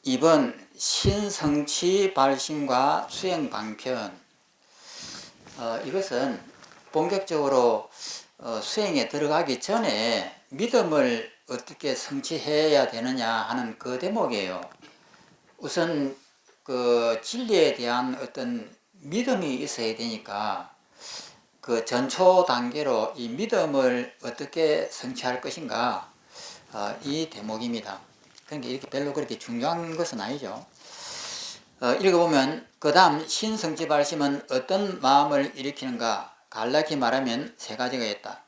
2번 신성취 발심과 수행 방편. 이것은 본격적으로 수행에 들어가기 전에 믿음을 어떻게 성취해야 되느냐 하는 그 대목이에요. 우선 그 진리에 대한 어떤 믿음이 있어야 되니까 그 전초 단계로 이 믿음을 어떻게 성취할 것인가, 이 대목입니다. 그러니까 이렇게 별로 그렇게 중요한 것은 아니죠. 읽어보면 그 다음 신성취발심은 어떤 마음을 일으키는가? 간략히 말하면 세 가지가 있다.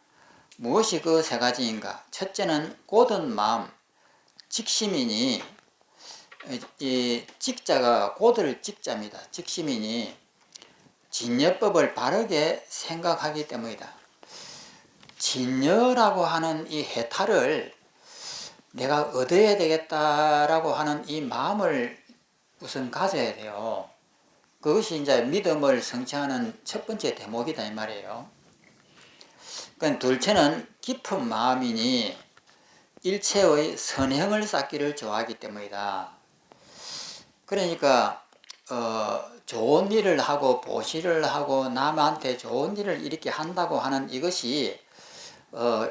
무엇이 그 세 가지인가? 첫째는 곧은 마음, 직심이니, 이 직자가 곧을 직자입니다. 직심이니 진여법을 바르게 생각하기 때문이다. 진여라고 하는 이 해탈을 내가 얻어야 되겠다라고 하는 이 마음을 우선 가져야 돼요. 그것이 이제 믿음을 성취하는 첫 번째 대목이다 이 말이에요. 그러니까 둘째는 깊은 마음이니 일체의 선행을 쌓기를 좋아하기 때문이다. 그러니까 좋은 일을 하고 보시를 하고 남한테 좋은 일을 이렇게 한다고 하는 이것이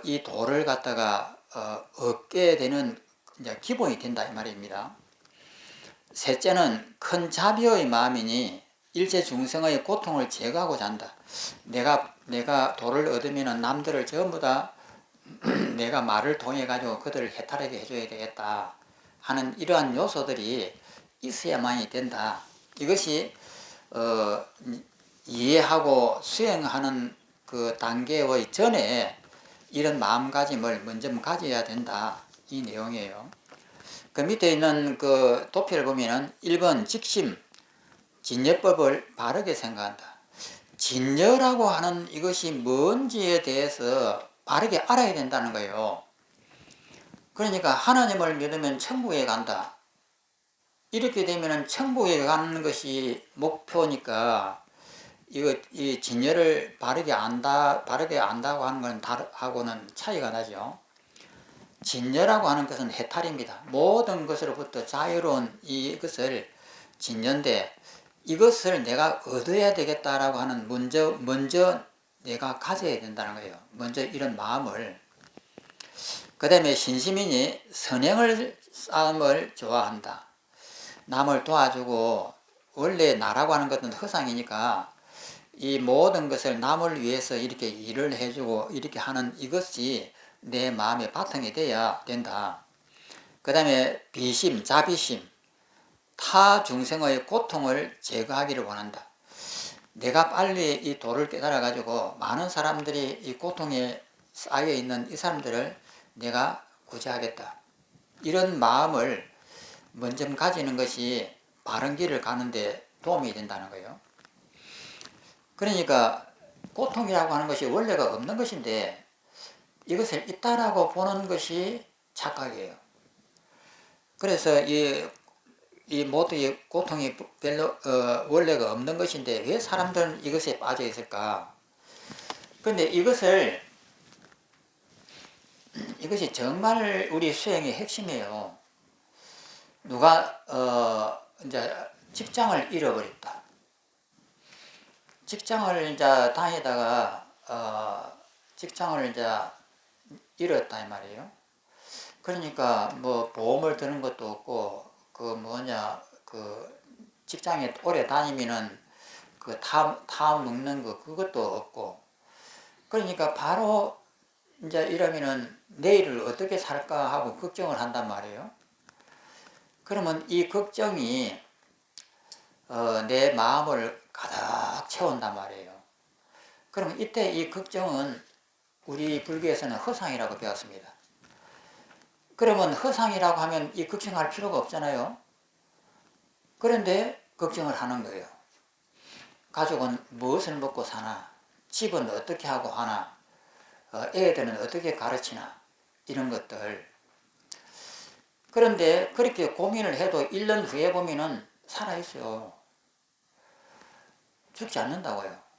이 도를 갖다가 얻게 되는 이제 기본이 된다 이 말입니다. 셋째는 큰 자비의 마음이니 일체 중생의 고통을 제거하고자 한다. 내가 도를 얻으면 남들을 전부 다 내가 말을 통해 가지고 그들을 해탈하게 해줘야 되겠다 하는 이러한 요소들이 있어야만이 된다. 이것이 이해하고 수행하는 그 단계의 전에 이런 마음가짐을 먼저 가져야 된다. 이 내용이에요. 그 밑에 있는 그 도표를 보면은 1번 직심, 진여법을 바르게 생각한다. 진여라고 하는 이것이 뭔지에 대해서 바르게 알아야 된다는 거예요. 그러니까 하나님을 믿으면 천국에 간다. 이렇게 되면은 천국에 가는 것이 목표니까 이 진여를 바르게 안다고 하는 건 하고는 차이가 나죠. 진여라고 하는 것은 해탈입니다. 모든 것으로부터 자유로운 이것을 진여인데 이것을 내가 얻어야 되겠다라고 하는 먼저 내가 가져야 된다는 거예요. 먼저 이런 마음을. 그 다음에 신심이니 선행을 쌓음을 좋아한다. 남을 도와주고 원래 나라고 하는 것은 허상이니까 이 모든 것을 남을 위해서 이렇게 일을 해주고 이렇게 하는 이것이 내 마음의 바탕이 돼야 된다. 그 다음에 비심, 자비심, 타 중생의 고통을 제거하기를 원한다. 내가 빨리 이 도를 깨달아 가지고 많은 사람들이 이 고통에 쌓여 있는 이 사람들을 내가 구제하겠다. 이런 마음을 먼저 가지는 것이 바른 길을 가는데 도움이 된다는 거예요. 그러니까 고통이라고 하는 것이 원래가 없는 것인데 이것을 있다라고 보는 것이 착각이에요. 그래서 이 모두의 고통이 별로 원래가 없는 것인데 왜 사람들은 이것에 빠져 있을까? 그런데 이것이 정말 우리 수행의 핵심이에요. 누가 이제 직장을 잃어버렸다. 직장을 이제 다니다가 직장을 이제 잃었다 이 말이에요. 그러니까 뭐 보험을 드는 것도 없고 그 직장에 오래 다니면은 그 타업 먹는 거 그것도 없고 그러니까 바로 이제 이러면은 내일을 어떻게 살까 하고 걱정을 한단 말이에요. 그러면 이 걱정이 내 마음을 가득 채운단 말이에요. 그러면 이때 이 걱정은 우리 불교에서는 허상이라고 배웠습니다. 그러면 허상이라고 하면 이 걱정할 필요가 없잖아요. 그런데 걱정을 하는 거예요. 가족은 무엇을 먹고 사나? 집은 어떻게 하고 하나? 애들은 어떻게 가르치나? 이런 것들. 그런데 그렇게 고민을 해도 1년 후에 보면은 살아있어요. 죽지 않는다고요.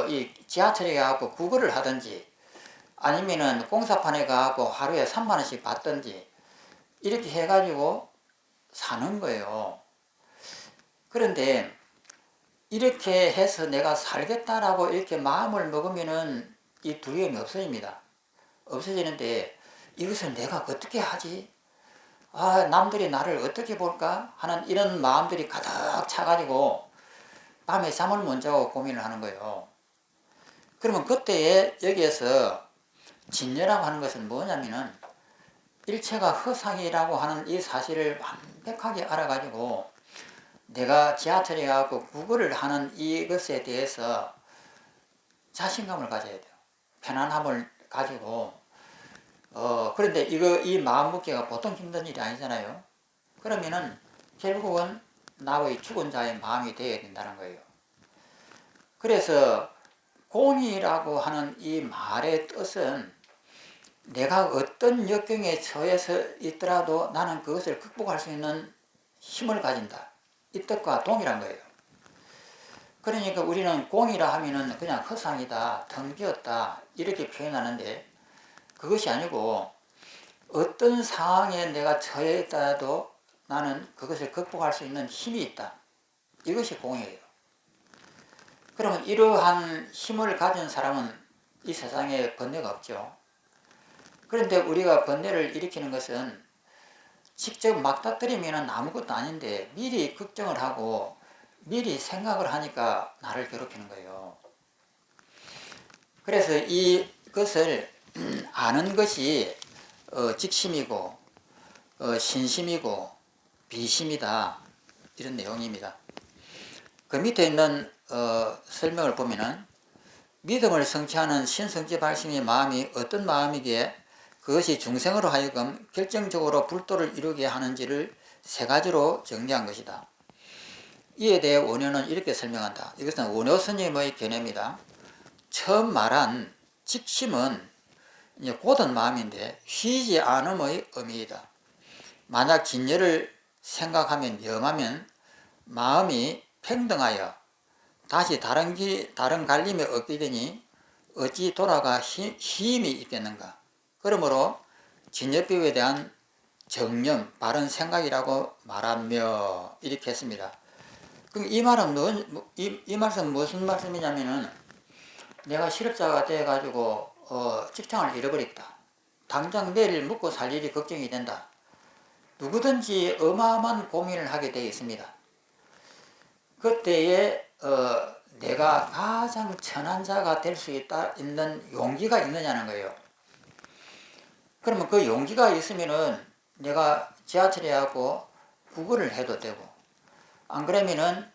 이 지하철에 가고 구걸을 하든지 아니면은 공사판에 가고 하루에 3만 원씩 받든지 이렇게 해가지고 사는 거예요. 그런데 이렇게 해서 내가 살겠다라고 이렇게 마음을 먹으면은 이 두려움이 없어집니다. 없어지는데 이것을 내가 어떻게 하지? 아, 남들이 나를 어떻게 볼까? 하는 이런 마음들이 가득 차가지고 밤에 잠을 못 자고 고민을 하는 거예요. 그러면 그때에 여기에서 진여라고 하는 것은 뭐냐면은 일체가 허상이라고 하는 이 사실을 완벽하게 알아가지고 내가 지하철에 가고 구걸을 하는 이것에 대해서 자신감을 가져야 돼요. 편안함을 가지고 그런데 이 마음 먹기가 보통 힘든 일이 아니잖아요. 그러면은 결국은 나의 죽은 자의 마음이 되어야 된다는 거예요. 그래서 공의라고 하는 이 말의 뜻은 내가 어떤 역경에 처해서 있더라도 나는 그것을 극복할 수 있는 힘을 가진다. 이 뜻과 동일한 거예요. 그러니까 우리는 공이라 하면은 그냥 허상이다, 텅 비었다 이렇게 표현하는데 그것이 아니고 어떤 상황에 내가 처해 있더라도 나는 그것을 극복할 수 있는 힘이 있다. 이것이 공이에요. 그러면 이러한 힘을 가진 사람은 이 세상에 번뇌가 없죠. 그런데 우리가 번뇌를 일으키는 것은 직접 막다뜨리면 아무것도 아닌데 미리 걱정을 하고 미리 생각을 하니까 나를 괴롭히는 거예요. 그래서 이것을 아는 것이 직심이고 신심이고 비심이다 이런 내용입니다. 그 밑에 있는 설명을 보면은 믿음을 성취하는 신성지 발심의 마음이 어떤 마음이기에 그것이 중생으로 하여금 결정적으로 불도를 이루게 하는지를 세 가지로 정리한 것이다. 이에 대해 원효는 이렇게 설명한다. 이것은 원효 스님의 견해입니다. 처음 말한 직심은 이제 고든 마음인데 쉬지 않음의 의미이다. 만약 진여를 생각하면 염하면 마음이 평등하여 다시 다른 갈림이 없게 되니 어찌 돌아가 힘이 있겠는가. 그러므로 진여법에 대한 정념, 바른 생각이라고 말하며 이렇게 했습니다. 그럼 이 말은 이 말씀은 무슨 말씀이냐면은 내가 실업자가 돼가지고 직장을 잃어버렸다. 당장 내일 먹고 살 일이 걱정이 된다. 누구든지 어마어마한 고민을 하게 되어 있습니다. 그때에 내가 가장 천한 자가 될 수 있는 용기가 있느냐는 거예요. 그러면 그 용기가 있으면은 내가 지하철에 가고 구걸을 해도 되고, 안 그러면은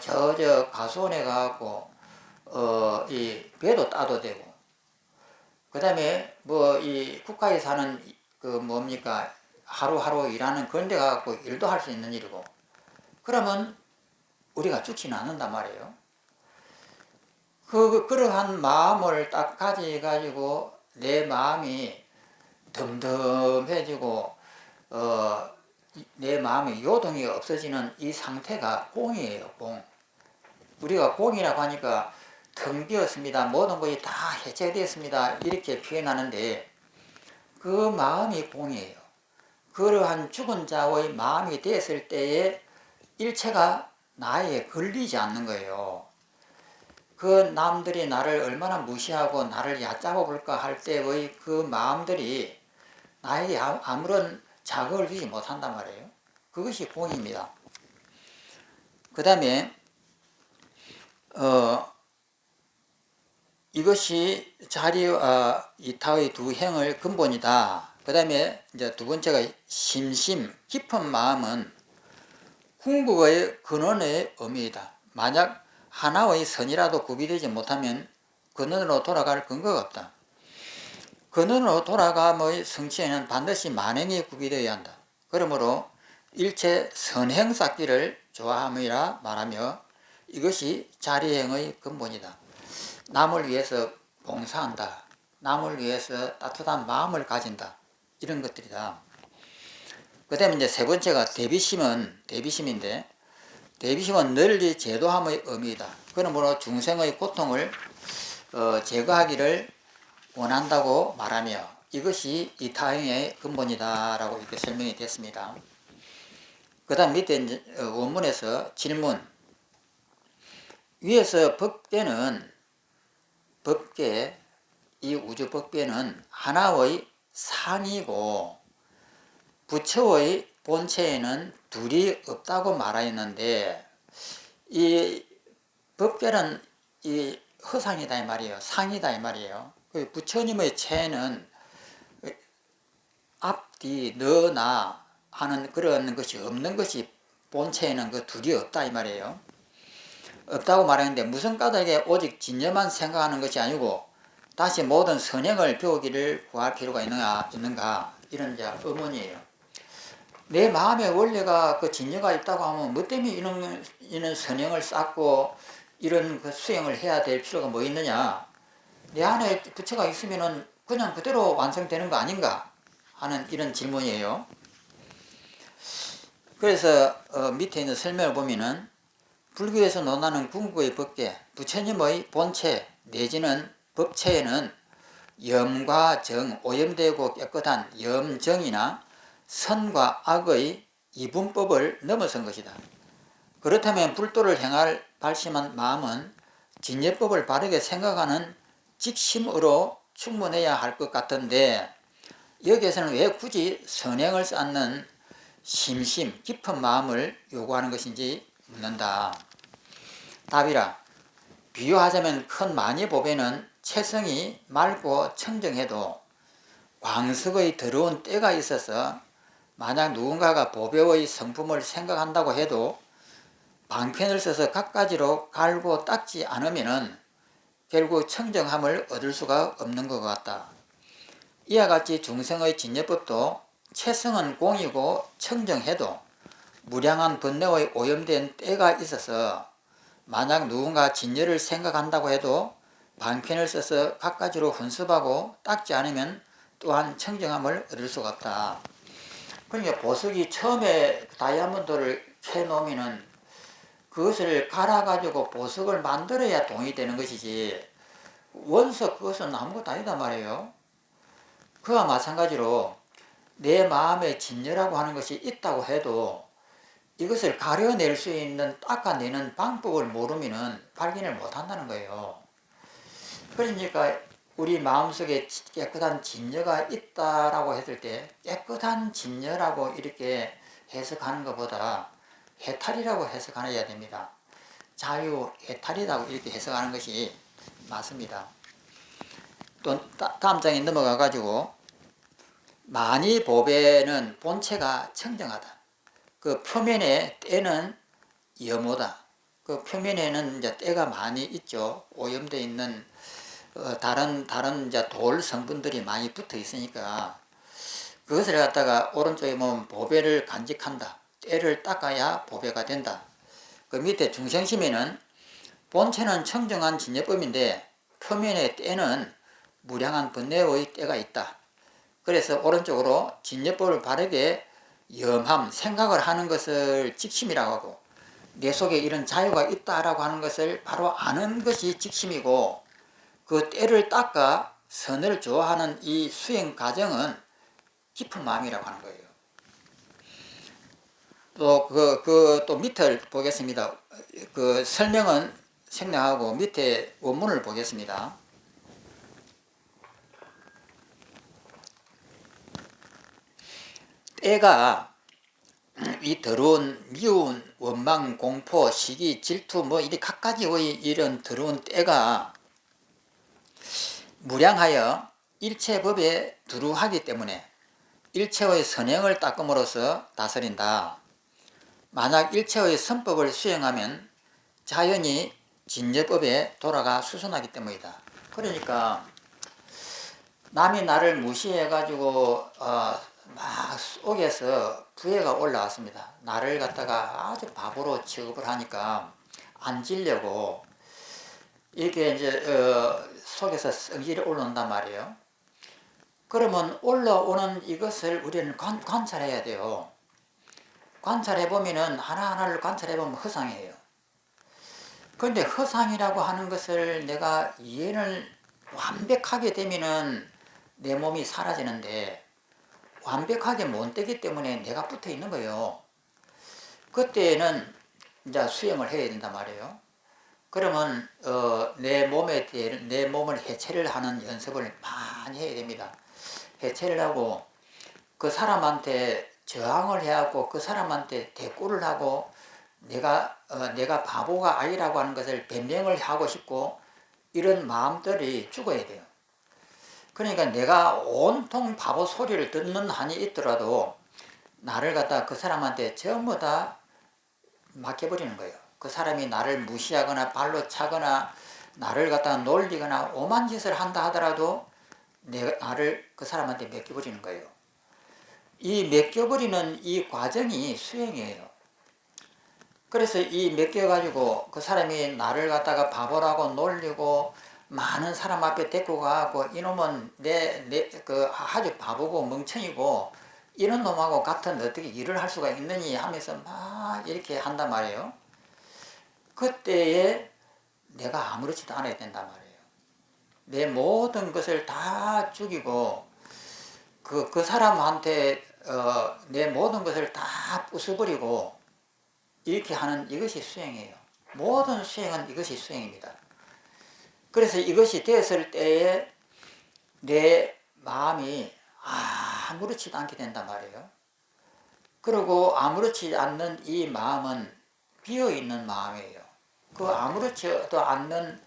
저 가수원에 가고 이 배도 따도 되고, 그 다음에 뭐 이 국가에 사는 그 뭡니까 하루하루 일하는 그런 데 가고 일도 할 수 있는 일이고, 그러면 우리가 죽지는 않는단 말이에요. 그러한 마음을 딱 가지가지고 내 마음이 덤덤해지고 내 마음의 요동이 없어지는 이 상태가 공이에요. 공. 우리가 공이라고 하니까 텅 비었습니다. 모든 것이 다 해체되었습니다. 이렇게 표현하는데 그 마음이 공이에요. 그러한 죽은 자의 마음이 됐을 때에 일체가 나에 걸리지 않는 거예요. 그 남들이 나를 얼마나 무시하고 나를 얕잡아 볼까 할 때의 그 마음들이 나에게 아무런 자극을 주지 못한단 말이에요. 그것이 공입니다. 그 다음에 이것이 자리와 이타의 두 행을 근본이다. 그 다음에 이제 두 번째가 심심, 깊은 마음은 궁극의 근원의 의미이다. 만약 하나의 선이라도 구비되지 못하면 근원으로 돌아갈 근거가 없다. 근원으로 돌아감의 성취에는 반드시 만행이 구비되어야 한다. 그러므로 일체 선행 쌓기를 좋아함이라 말하며 이것이 자리행의 근본이다. 남을 위해서 봉사한다. 남을 위해서 따뜻한 마음을 가진다. 이런 것들이다. 그 다음에 이제 세 번째가 대비심인데, 대비심은 널리 제도함의 의미이다. 그러므로 중생의 고통을 제거하기를 원한다고 말하며 이것이 이타행의 근본이다 라고 이렇게 설명이 됐습니다. 그 다음 밑에 이제 원문에서 질문. 위에서 법계, 이 우주 법계는 하나의 상이고 부처의 본체에는 둘이 없다고 말하였는데, 이 법계는 이 허상이다 이 말이에요. 상이다 이 말이에요. 부처님의 체는 앞뒤 너 나 하는 그런 것이 없는 것이 본체에는 그 둘이 없다 이 말이에요. 없다고 말하는데 무슨 까닭에 오직 진여만 생각하는 것이 아니고 다시 모든 선행을 배우기를 구할 필요가 있는가, 이런 이제 의문이에요. 내 마음의 원래가 그 진여가 있다고 하면 뭐 때문에 이런 선행을 쌓고 이런 그 수행을 해야 될 필요가 뭐 있느냐, 내 안에 부처가 있으면은 그냥 그대로 완성되는 거 아닌가 하는 이런 질문이에요. 그래서 밑에 있는 설명을 보면은 불교에서 논하는 궁극의 법계, 부처님의 본체 내지는 법체에는 염과 정, 오염되고 깨끗한 염정이나 선과 악의 이분법을 넘어선 것이다. 그렇다면 불도를 행할 발심한 마음은 진예법을 바르게 생각하는 직심으로 충분해야 할 것 같은데, 여기에서는 왜 굳이 선행을 쌓는 심심, 깊은 마음을 요구하는 것인지 묻는다. 답이라. 비유하자면 큰 만이보배는 체성이 맑고 청정해도 광석의 더러운 때가 있어서 만약 누군가가 보배의 성품을 생각한다고 해도 방편을 써서 갖가지로 갈고 닦지 않으면 결국 청정함을 얻을 수가 없는 것 같다. 이와 같이 중생의 진여법도 체성은 공이고 청정해도 무량한 번뇌의 오염된 때가 있어서 만약 누군가 진여를 생각한다고 해도 방편을 써서 갖가지로 훈습하고 닦지 않으면 또한 청정함을 얻을 수가 없다. 그러니까 보석이 처음에 다이아몬드를 캐놓으면은 그것을 갈아가지고 보석을 만들어야 돈이 되는 것이지, 원석 그것은 아무것도 아니다 말이에요. 그와 마찬가지로 내 마음에 진여라고 하는 것이 있다고 해도 이것을 가려낼 수 있는, 닦아내는 방법을 모르면 발견을 못한다는 거예요. 그러니까 우리 마음속에 깨끗한 진여가 있다라고 했을 때 깨끗한 진여라고 이렇게 해석하는 것보다 해탈이라고 해석해야 됩니다. 자유, 해탈이라고 이렇게 해석하는 것이 맞습니다. 또 다음 장에 넘어가 가지고 만이보배는 본체가 청정하다. 그 표면에 때는 염호다. 그 표면에는 이제 때가 많이 있죠. 오염되어 있는 다른 이제 돌 성분들이 많이 붙어 있으니까 그것을 갖다가 오른쪽에 보면 보배를 간직한다. 때를 닦아야 보배가 된다. 그 밑에 중생심에는 본체는 청정한 진여법인데 표면의 때는 무량한 번뇌의 때가 있다. 그래서 오른쪽으로 진여법을 바르게 염함, 생각을 하는 것을 직심이라고 하고, 내 속에 이런 자유가 있다라고 하는 것을 바로 아는 것이 직심이고, 그 때를 닦아 선을 좋아하는 이 수행 과정은 깊은 마음이라고 하는 거예요. 또 밑을 보겠습니다. 그 설명은 생략하고 밑에 원문을 보겠습니다. 때가 이 더러운 미운 원망, 공포, 시기, 질투 뭐 이렇게 갖가지의 이런 더러운 때가 무량하여 일체법에 두루하기 때문에 일체의 선행을 닦음으로써 다스린다. 만약 일체의 선법을 수행하면 자연히 진여법에 돌아가 수선하기 때문이다. 그러니까 남이 나를 무시해가지고 막 속에서 부해가 올라왔습니다. 나를 갖다가 아주 바보로 취급을 하니까 앉으려고 이렇게 이제 속에서 성질이 올라온단 말이에요. 그러면 올라오는 이것을 우리는 관찰해야 돼요. 관찰해보면은 하나하나를 관찰해보면 허상이에요. 그런데 허상이라고 하는 것을 내가 이해를 완벽하게 되면은 내 몸이 사라지는데 완벽하게 못 되기 때문에 내가 붙어 있는 거예요. 그때는 이제 수행을 해야 된단 말이에요. 그러면 내 몸을 해체를 하는 연습을 많이 해야 됩니다. 해체를 하고 그 사람한테 저항을 해갖고 그 사람한테 대꾸를 하고 내가 바보가 아니라고 하는 것을 변명을 하고 싶고 이런 마음들이 죽어야 돼요. 그러니까 내가 온통 바보 소리를 듣는 한이 있더라도 나를 갖다 그 사람한테 전부 다 맡겨버리는 거예요. 그 사람이 나를 무시하거나 발로 차거나 나를 갖다 놀리거나 오만 짓을 한다 하더라도 나를 그 사람한테 맡겨버리는 거예요. 이 맡겨버리는 이 과정이 수행이에요. 그래서 이 맡겨가지고 그 사람이 나를 갖다가 바보라고 놀리고 많은 사람 앞에 데리고 가고 이놈은 그 아주 바보고 멍청이고 이런 놈하고 같은 어떻게 일을 할 수가 있느니 하면서 막 이렇게 한단 말이에요. 그때에 내가 아무렇지도 않아야 된단 말이에요. 내 모든 것을 다 죽이고 그 사람한테 내 모든 것을 다 부숴버리고 이렇게 하는 이것이 수행이에요. 모든 수행은 이것이 수행입니다. 그래서 이것이 되었을 때에 내 마음이 아무렇지도 않게 된단 말이에요. 그리고 아무렇지 않는 이 마음은 비어있는 마음이에요. 그 아무렇지도 않는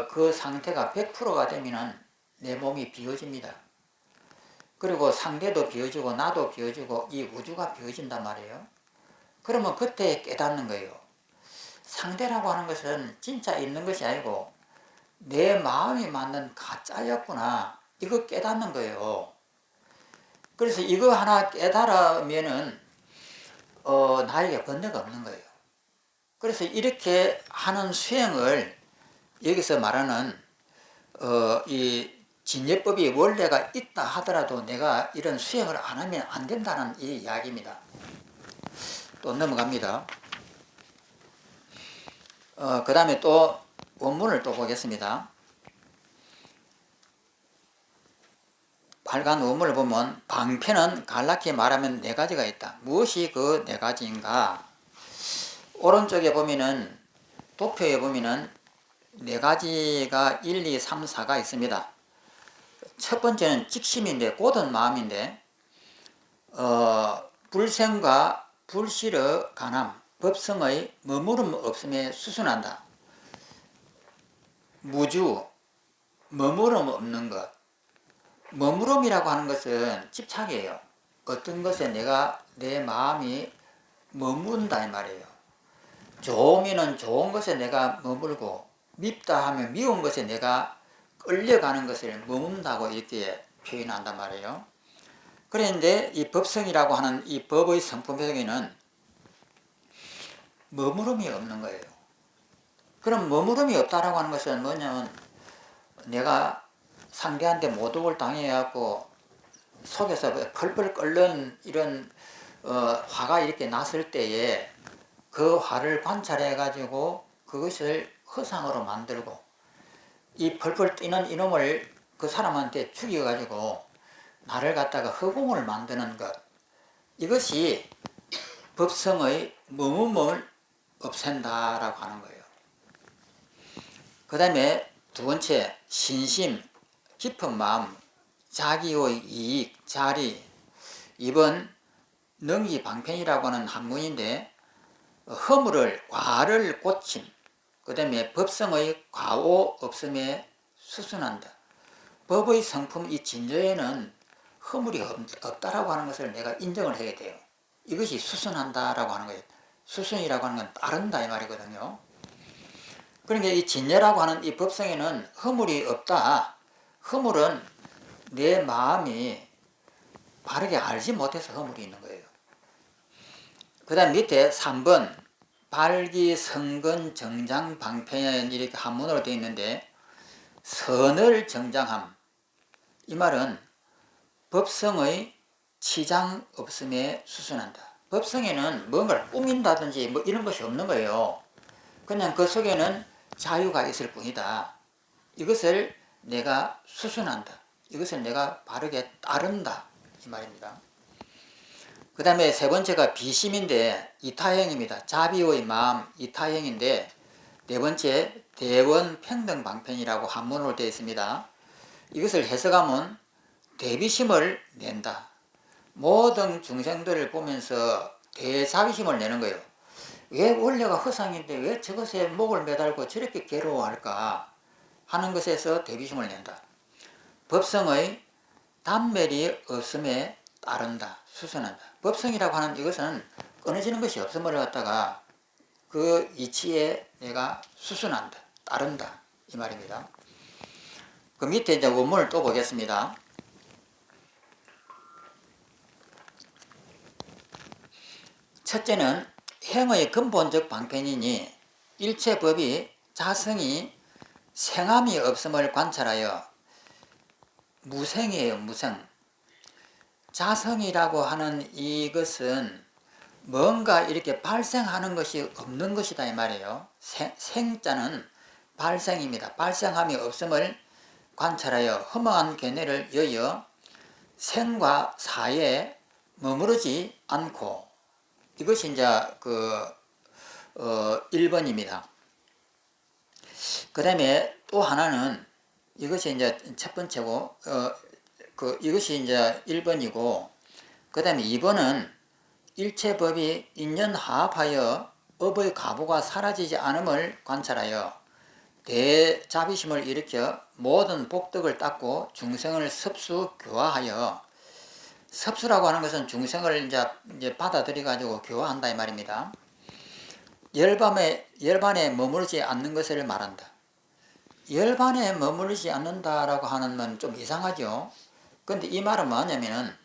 그 상태가 100%가 되면 내 몸이 비어집니다. 그리고 상대도 비어지고 나도 비어지고 이 우주가 비어진단 말이에요. 그러면 그때 깨닫는 거예요. 상대라고 하는 것은 진짜 있는 것이 아니고 내 마음이 만든 가짜였구나. 이거 깨닫는 거예요. 그래서 이거 하나 깨달으면은 나에게 번뇌가 없는 거예요. 그래서 이렇게 하는 수행을 여기서 말하는 이 진예법이 원래가 있다 하더라도 내가 이런 수행을 안 하면 안 된다는 이 이야기입니다. 또 넘어갑니다. 그 다음에 또 원문을 또 보겠습니다. 빨간 원문을 보면 방편은 간략히 말하면 네 가지가 있다. 무엇이 그 네 가지인가? 오른쪽에 보면은 도표에 보면은 네 가지가 1, 2, 3, 4가 있습니다. 첫 번째는 직심인데 곧은 마음인데 불생과 불실의 간함, 법성의 머무름 없음에 수순한다. 무주, 머무름 없는 것. 머무름이라고 하는 것은 집착이에요. 어떤 것에 내 마음이 머문다 이 말이에요. 좋으면 좋은 것에 내가 머물고 밉다 하면 미운 것에 내가 끌려가는 것을 머문다고 이렇게 표현한단 말이에요. 그런데 이 법성이라고 하는 이 법의 성품에는 머무름이 없는 거예요. 그럼 머무름이 없다라고 하는 것은 뭐냐면 내가 상대한테 모독을 당해갖고 속에서 펄펄 끓는 이런 화가 이렇게 났을 때에 그 화를 관찰해가지고 그것을 허상으로 만들고 이 펄펄 뛰는 이놈을 그 사람한테 죽여가지고 나를 갖다가 허공을 만드는 것, 이것이 법성의 머뭇음을 없앤다라고 하는 거예요. 그 다음에 두 번째, 신심, 깊은 마음, 자기의 이익, 자리. 이번 능기방편이라고 하는 한문인데 허물을, 과를 고침, 그 다음에 법성의 과오 없음에 수순한다. 법의 성품 이 진저에는 허물이 없다라고 하는 것을 내가 인정을 해야 돼요. 이것이 수순한다라고 하는 거예요. 수순이라고 하는 건 따른다 이 말이거든요. 그러니까 이 진여라고 하는 이 법성에는 허물이 없다. 허물은 내 마음이 바르게 알지 못해서 허물이 있는 거예요. 그 다음 밑에 3번 발기성근 정장방편 이렇게 한문으로 되어 있는데 선을 정장함. 이 말은 법성의 치장 없음에 수순한다. 법성에는 뭔가를 꾸민다든지 뭐 이런 것이 없는 거예요. 그냥 그 속에는 자유가 있을 뿐이다. 이것을 내가 수순한다. 이것을 내가 바르게 따른다. 이 말입니다. 그 다음에 세 번째가 비심인데 이타형입니다. 자비의 마음 이타형인데 네 번째 대원 평등방편이라고 한문으로 되어 있습니다. 이것을 해석하면 대비심을 낸다. 모든 중생들을 보면서 대자비심을 내는 거예요. 왜 원래가 허상인데 왜 저것에 목을 매달고 저렇게 괴로워할까 하는 것에서 대비심을 낸다. 법성의 단멸이 없음에 따른다. 수선한다. 법성이라고 하는 이것은 끊어지는 것이 없음을 갖다가 그 이치에 내가 수순한다. 따른다. 이 말입니다. 그 밑에 이제 원문을 또 보겠습니다. 첫째는 행의 근본적 방편이니 일체 법이 자성이 생함이 없음을 관찰하여 무생이에요. 무생. 자성이라고 하는 이것은 뭔가 이렇게 발생하는 것이 없는 것이다 이 말이에요. 생자는 발생입니다. 발생함이 없음을 관찰하여 허망한 견해를 여여 생과 사에 머무르지 않고 이것이 이제 1번입니다. 그 다음에 또 하나는 이것이 이제 첫 번째고 이것이 이제 1번이고 그 다음에 2번은 일체법이 인연화합하여 업의 가부가 사라지지 않음을 관찰하여 대자비심을 일으켜 모든 복덕을 닦고 중생을 섭수교화하여 섭수라고 하는 것은 중생을 이제 받아들여 가지고 교화한다 이 말입니다. 열반에 머무르지 않는 것을 말한다. 열반에 머무르지 않는다라고 하는 건 좀 이상하죠. 근데 이 말은 뭐냐면은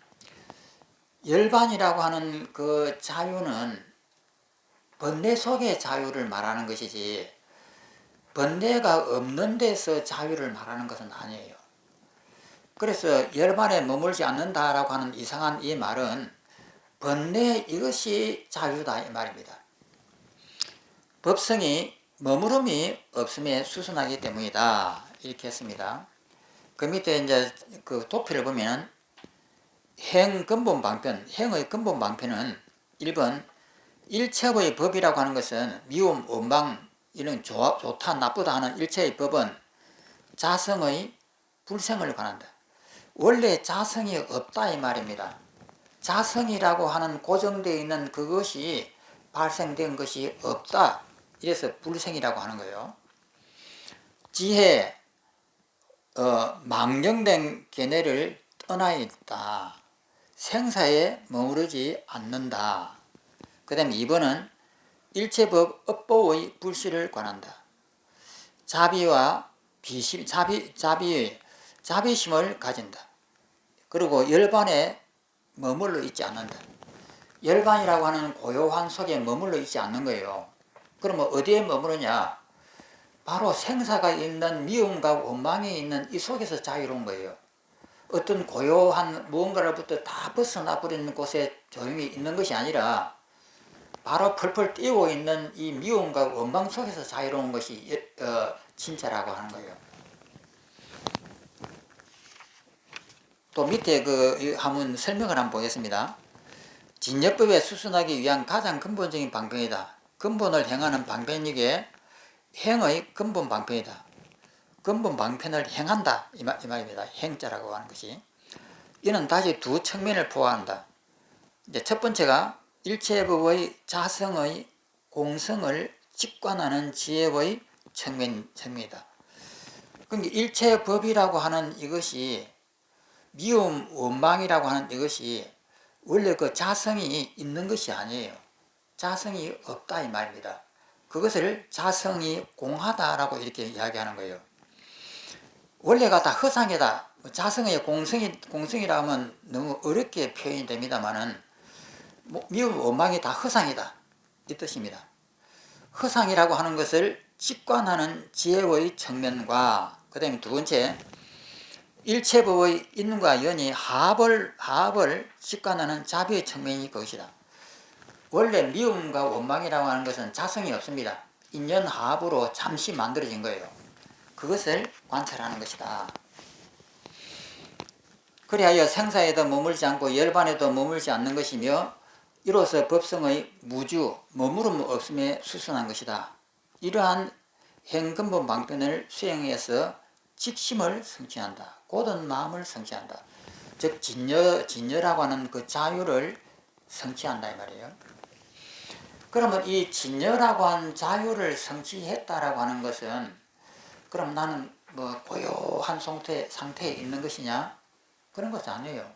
열반이라고 하는 그 자유는 번뇌 속의 자유를 말하는 것이지 번뇌가 없는 데서 자유를 말하는 것은 아니에요. 그래서 열반에 머물지 않는다라고 하는 이상한 이 말은 번뇌 이것이 자유다 이 말입니다. 법성이 머무름이 없음에 수순하기 때문이다 이렇게 했습니다. 그 밑에 이제 그 도표를 보면 행 근본 방편, 행의 근본 방편은 1번 일체의 법이라고 하는 것은 미움, 원망 이런 좋다 나쁘다 하는 일체의 법은 자성의 불생을 관한다. 원래 자성이 없다 이 말입니다. 자성이라고 하는 고정되어 있는 그것이 발생된 것이 없다. 이래서 불생이라고 하는 거예요. 지혜, 망령된 견해를 떠나 있다. 생사에 머무르지 않는다. 그 다음에 2번은 일체법 업보의 불실을 관한다. 자비와 비심, 자비심을 가진다. 그리고 열반에 머물러 있지 않는다. 열반이라고 하는 고요한 속에 머물러 있지 않는 거예요. 그러면 어디에 머무르냐? 바로 생사가 있는 미움과 원망이 있는 이 속에서 자유로운 거예요. 어떤 고요한 무언가로부터 다 벗어나 버리는 곳에 조용히 있는 것이 아니라 바로 펄펄 뛰고 있는 이 미움과 원망 속에서 자유로운 것이 진짜라고 하는 거예요. 또 밑에 한번 설명을 한번 보겠습니다. 진여법에 수순하기 위한 가장 근본적인 방편이다. 근본을 행하는 방편이기에 행의 근본 방편이다. 근본 방편을 행한다 이 말입니다. 행자라고 하는 것이 이는 다시 두 측면을 포함한다. 이제 첫 번째가 일체법의 자성의 공성을 직관하는 지혜의 측면이다. 그러니까 일체법이라고 하는 이것이 미움, 원망이라고 하는 이것이 원래 그 자성이 있는 것이 아니에요. 자성이 없다 이 말입니다. 그것을 자성이 공하다라고 이렇게 이야기하는 거예요. 원래가 다 허상이다. 자성의 공성이라 하면 너무 어렵게 표현이 됩니다만은 미움, 원망이 다 허상이다 이 뜻입니다. 허상이라고 하는 것을 직관하는 지혜의 측면과 그 다음에 두 번째 일체법의 인과 연이 합을 직관하는 자비의 측면이 그것이다. 원래 미움과 원망이라고 하는 것은 자성이 없습니다. 인연합으로 잠시 만들어진 거예요. 그것을 관찰하는 것이다. 그리하여 생사에도 머물지 않고 열반에도 머물지 않는 것이며 이로써 법성의 무주, 머무름 없음에 수선한 것이다. 이러한 행근본 방편을 수행해서 직심을 성취한다. 곧은 마음을 성취한다. 즉 진여라고 하는 그 자유를 성취한다 이 말이에요. 그러면 이 진여라고 하는 자유를 성취했다라고 하는 것은 그럼 나는 뭐 고요한 상태에 있는 것이냐? 그런 것은 아니에요.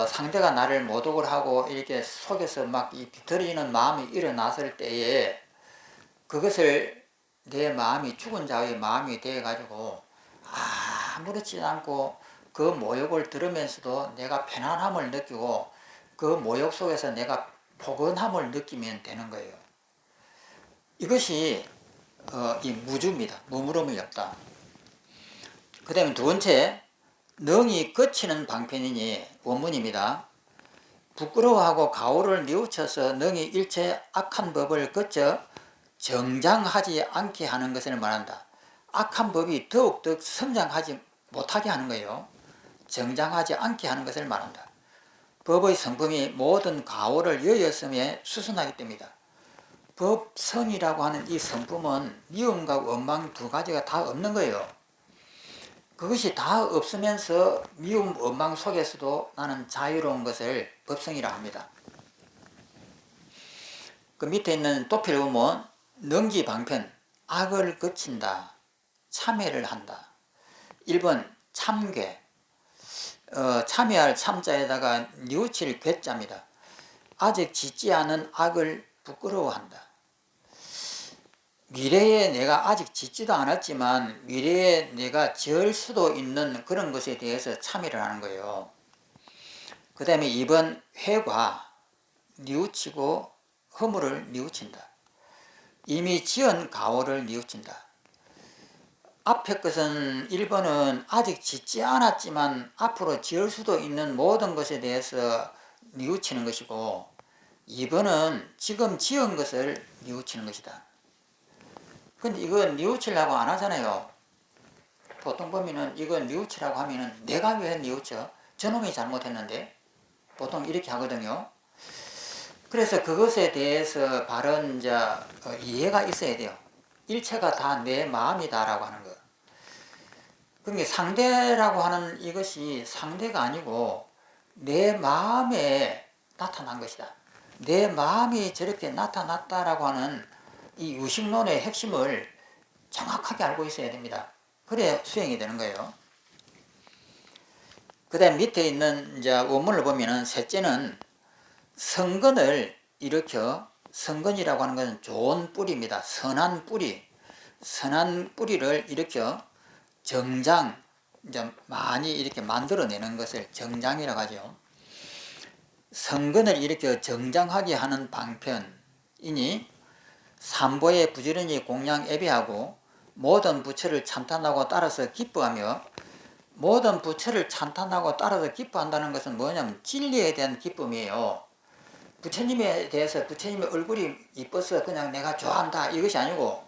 상대가 나를 모독을 하고 이렇게 속에서 막 이 비틀어지는 마음이 일어났을 때에 그것을 내 마음이 죽은 자의 마음이 되어가지고 아무렇지 않고 그 모욕을 들으면서도 내가 편안함을 느끼고 그 모욕 속에서 내가 포근함을 느끼면 되는 거예요. 이것이 이 무주입니다. 머무름이 없다. 그 다음에 두 번째, 능이 거치는 방편이니 원문입니다. 부끄러워하고 가오를 뉘우쳐서 능이 일체 악한 법을 거쳐 정장하지 않게 하는 것을 말한다. 악한 법이 더욱더 성장하지 못하게 하는 거예요. 정장하지 않게 하는 것을 말한다. 법의 성품이 모든 가오를 여였음에 수순하기 때문이다. 법성이라고 하는 이 성품은 미움과 원망 두 가지가 다 없는 거예요. 그것이 다 없으면서 미움, 원망 속에서도 나는 자유로운 것을 법성이라고 합니다. 그 밑에 있는 도필 보면 능지방편, 악을 거친다, 참회를 한다. 1번 참괴, 참회할 참자에다가 뉘우칠 괴자입니다. 아직 짓지 않은 악을 부끄러워한다. 미래에 내가 아직 짓지도 않았지만 미래에 내가 지을 수도 있는 그런 것에 대해서 참여를 하는 거예요. 그 다음에 2번 회과, 뉘우치고 허물을 뉘우친다. 이미 지은 가오를 뉘우친다. 앞에 것은 1번은 아직 짓지 않았지만 앞으로 지을 수도 있는 모든 것에 대해서 뉘우치는 것이고 2번은 지금 지은 것을 뉘우치는 것이다. 근데 이거 뉘우치려고 안 하잖아요. 보통 보면은 이거 뉘우치라고 하면은 내가 왜 뉘우쳐? 저놈이 잘못했는데 보통 이렇게 하거든요. 그래서 그것에 대해서 바른 이해가 있어야 돼요. 일체가 다 내 마음이다라고 하는 거. 그러니까 상대라고 하는 이것이 상대가 아니고 내 마음에 나타난 것이다. 내 마음이 저렇게 나타났다라고 하는 이 유식론의 핵심을 정확하게 알고 있어야 됩니다. 그래야 수행이 되는 거예요. 그 다음 밑에 있는 원문을 보면은 셋째는 성근을 일으켜, 성근이라고 하는 것은 좋은 뿌리입니다. 선한 뿌리를 일으켜 정장, 많이 이렇게 만들어내는 것을 정장이라고 하죠. 성근을 일으켜 정장하게 하는 방편이니 삼보에 부지런히 공양 예배하고 모든 부처를 찬탄하고 따라서 기뻐하며, 모든 부처를 찬탄하고 따라서 기뻐한다는 것은 뭐냐면 진리에 대한 기쁨이에요. 부처님에 대해서 부처님의 얼굴이 이뻐서 그냥 내가 좋아한다 이것이 아니고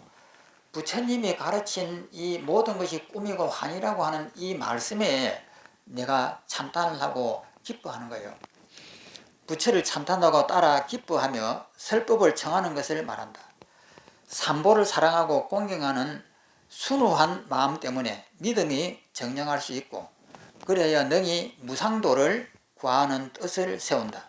부처님이 가르친 이 모든 것이 꿈이고 환이라고 하는 이 말씀에 내가 찬탄을 하고 기뻐하는 거예요. 부처를 찬탄하고 따라 기뻐하며 설법을 청하는 것을 말한다. 삼보를 사랑하고 공경하는 순후한 마음 때문에 믿음이 정령할 수 있고, 그래야 능히 무상도를 구하는 뜻을 세운다.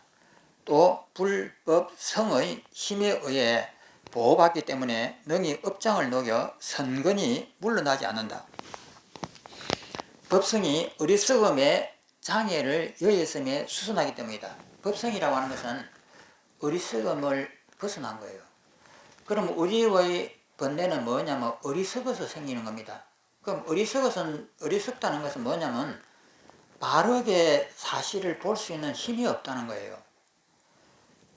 또 불법성의 힘에 의해 보호받기 때문에 능히 업장을 녹여 선근히 물러나지 않는다. 법성이 어리석음의 장애를 여였음에 수순하기 때문이다. 법성이라고 하는 것은 어리석음을 벗어난 거예요. 그럼 우리의 번뇌는 뭐냐면 어리석어서 생기는 겁니다. 그럼 어리석다는 것은 뭐냐면 바르게 사실을 볼 수 있는 힘이 없다는 거예요.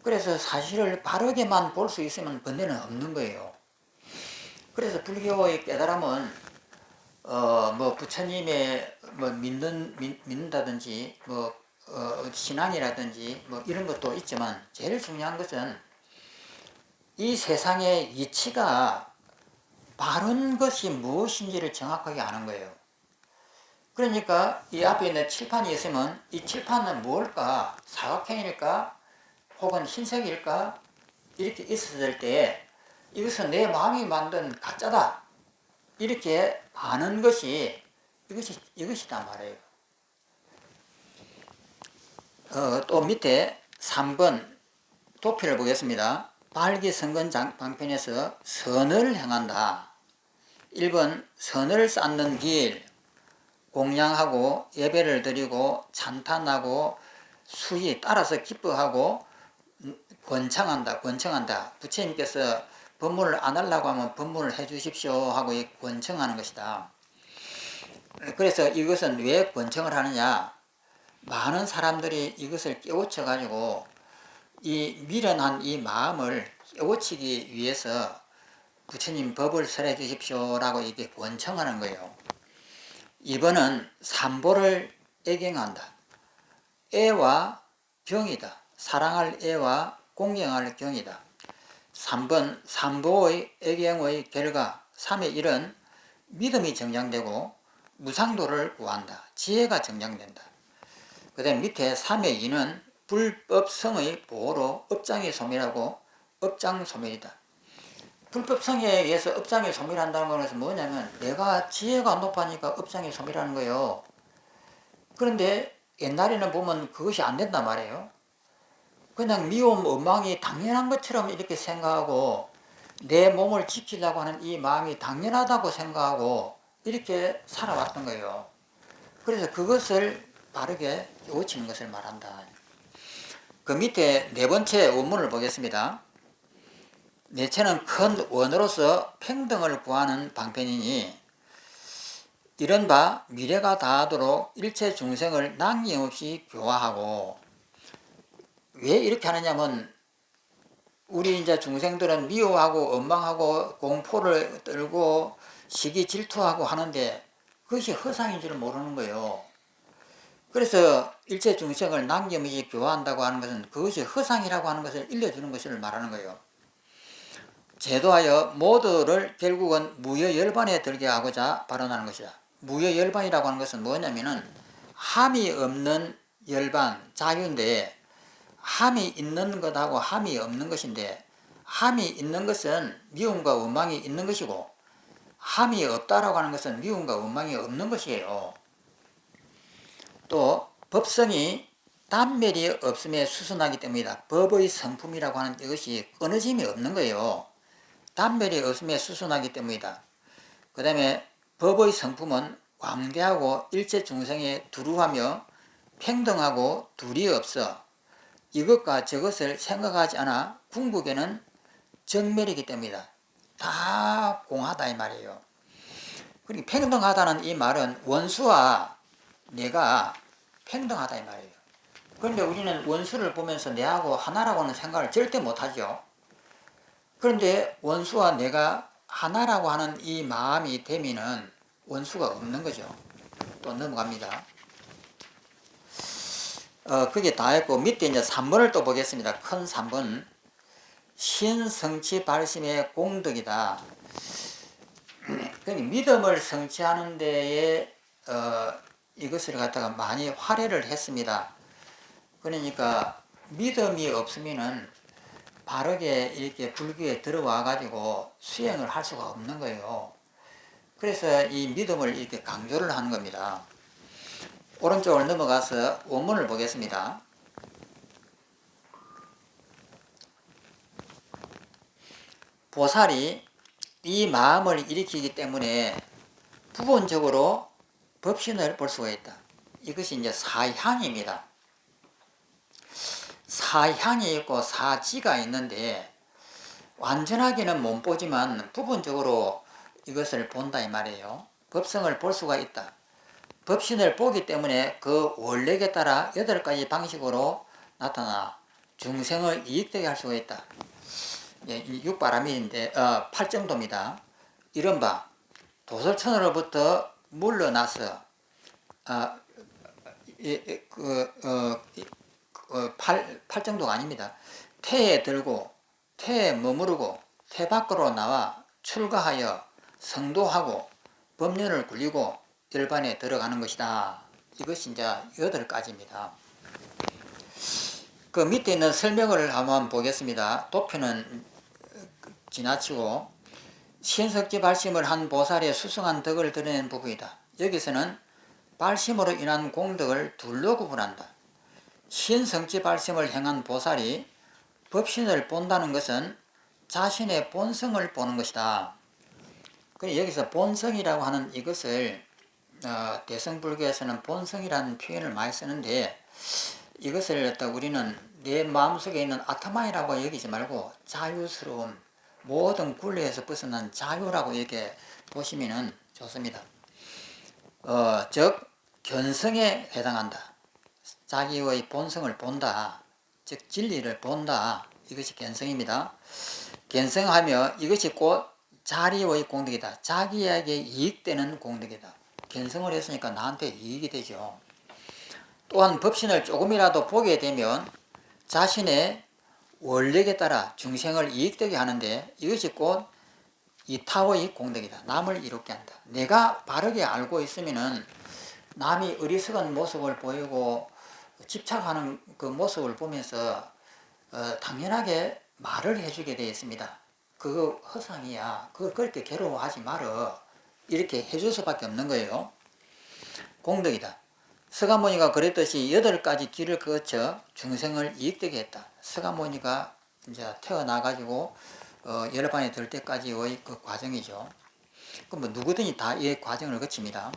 그래서 사실을 바르게만 볼 수 있으면 번뇌는 없는 거예요. 그래서 불교의 깨달음은 부처님의 믿는다든지 신앙이라든지 이런 것도 있지만 제일 중요한 것은 이 세상의 이치가 바른 것이 무엇인지를 정확하게 아는 거예요. 그러니까 이 앞에 있는 칠판이 있으면 이 칠판은 뭘까? 사각형일까? 혹은 흰색일까? 이렇게 있었을 때 이것은 내 마음이 만든 가짜다. 이렇게 아는 것이 이것이다 말이에요. 또 밑에 3번 도표를 보겠습니다. 발기성근 방편에서 선을 행한다. 1번 선을 쌓는 길, 공양하고 예배를 드리고 찬탄하고 수위 따라서 기뻐하고 권청한다. 부처님께서 법문을 안 하려고 하면 법문을 해 주십시오 하고 권청하는 것이다. 그래서 이것은 왜 권청을 하느냐? 많은 사람들이 이것을 깨우쳐 가지고 이 미련한 이 마음을 깨우치기 위해서 부처님 법을 설해 주십시오라고 이게 권청하는 거예요. 2번은 삼보를 애경한다. 애와 경이다. 사랑할 애와 공경할 경이다. 3번 삼보의 애경의 결과 3의 1은 믿음이 정장되고 무상도를 구한다. 지혜가 정장된다. 그 다음 밑에 3의 2는 불법성의 보호로 업장이 소멸하고 업장소멸이다. 불법성에 의해서 업장이 소멸한다는 것은 뭐냐면 내가 지혜가 높아니까 업장이 소멸하는 거예요. 그런데 옛날에는 보면 그것이 안 된단 말이에요. 그냥 미움, 원망이 당연한 것처럼 이렇게 생각하고 내 몸을 지키려고 하는 이 마음이 당연하다고 생각하고 이렇게 살아왔던 거예요. 그래서 그것을 바르게 깨우치는 것을 말한다. 그 밑에 네 번째 원문을 보겠습니다. 내체는 큰 원으로서 평등을 구하는 방편이니 이른바 미래가 다하도록 일체 중생을 남김없이 교화하고, 왜 이렇게 하느냐면 우리 이제 중생들은 미워하고 원망하고 공포를 떨고 시기 질투하고 하는데 그것이 허상인 줄 모르는 거예요. 그래서 일체 중생을 남김없이 교화한다고 하는 것은 그것이 허상이라고 하는 것을 일러주는 것을 말하는 거예요. 제도하여 모두를 결국은 무여열반에 들게 하고자 발언하는 것이다. 무여열반이라고 하는 것은 뭐냐면은 함이 없는 열반, 자유인데 함이 있는 것하고 함이 없는 것인데, 함이 있는 것은 미움과 원망이 있는 것이고 함이 없다라고 하는 것은 미움과 원망이 없는 것이에요. 또 법성이 단멸이 없음에 수순하기 때문이다. 법의 성품이라고 하는 이것이 끊어짐이 없는 거예요. 단멸이 없음에 수순하기 때문이다. 그 다음에 법의 성품은 광대하고 일체 중생에 두루하며 평등하고 둘이 없어 이것과 저것을 생각하지 않아 궁극에는 정멸이기 때문이다. 다 공하다 이 말이에요. 그리고 평등하다는 이 말은 원수와 내가 평등하다 이 말이에요. 그런데 우리는 원수를 보면서 내하고 하나라고는 생각을 절대 못하죠. 그런데 원수와 내가 하나라고 하는 이 마음이 되면은 원수가 없는 거죠. 또 넘어갑니다. 그게 다 했고 밑에 이제 3번을 또 보겠습니다. 큰 3번. 신성치 발심의 공덕이다. 그러니까 믿음을 성취하는 데에 이것을 갖다가 많이 활용을 했습니다. 그러니까 믿음이 없으면은 바르게 이렇게 불교에 들어와 가지고 수행을 할 수가 없는 거예요. 그래서 이 믿음을 이렇게 강조를 하는 겁니다. 오른쪽을 넘어가서 원문을 보겠습니다. 보살이 이 마음을 일으키기 때문에 부분적으로 법신을 볼 수가 있다. 이것이 이제 사향입니다. 사향이 있고 사지가 있는데 완전하게는 못 보지만 부분적으로 이것을 본다 이 말이에요. 법성을 볼 수가 있다. 법신을 보기 때문에 그 원력에 따라 8가지 방식으로 나타나 중생을 이익되게 할 수가 있다. 육바라밀인데 8정도입니다. 이른바 도설천으로부터 물러나서 팔정도가 아닙니다. 태에 들고 태에 머무르고 태 밖으로 나와 출가하여 성도하고 법륜을 굴리고 열반에 들어가는 것이다. 이것이 이제 8가지입니다. 그 밑에 있는 설명을 한번 보겠습니다. 도표는 지나치고 신석지 발심을 한 보살의 수승한 덕을 드러낸 부분이다. 여기서는 발심으로 인한 공덕을 둘로 구분한다. 신성지 발심을 행한 보살이 법신을 본다는 것은 자신의 본성을 보는 것이다. 그래서 여기서 본성이라고 하는 이것을 대승불교에서는 본성이라는 표현을 많이 쓰는데, 이것을 우리는 내 마음속에 있는 아타마이라고 여기지 말고 자유스러움, 모든 굴레에서 벗어난 자유라고 이렇게 보시면 좋습니다. 즉 견성에 해당한다. 자기의 본성을 본다, 즉 진리를 본다. 이것이 견성입니다. 견성하며 이것이 곧 자리의 공덕이다. 자기에게 이익되는 공덕이다. 견성을 했으니까 나한테 이익이 되죠. 또한 법신을 조금이라도 보게 되면 자신의 원력에 따라 중생을 이익되게 하는데, 이것이 곧 이타의 공덕이다. 남을 이롭게 한다. 내가 바르게 알고 있으면은 남이 어리석은 모습을 보이고 집착하는 그 모습을 보면서 당연하게 말을 해주게 되어 있습니다. 그거 허상이야. 그거 그렇게 괴로워하지 말어. 이렇게 해줄 수밖에 없는 거예요. 공덕이다. 서가모니가 그랬듯이 8가지 길을 거쳐 중생을 이익되게 했다. 서가모니가 이제 태어나가지고 열반에 들 때까지의 그 과정이죠. 그럼 누구든지 다 이 과정을 거칩니다.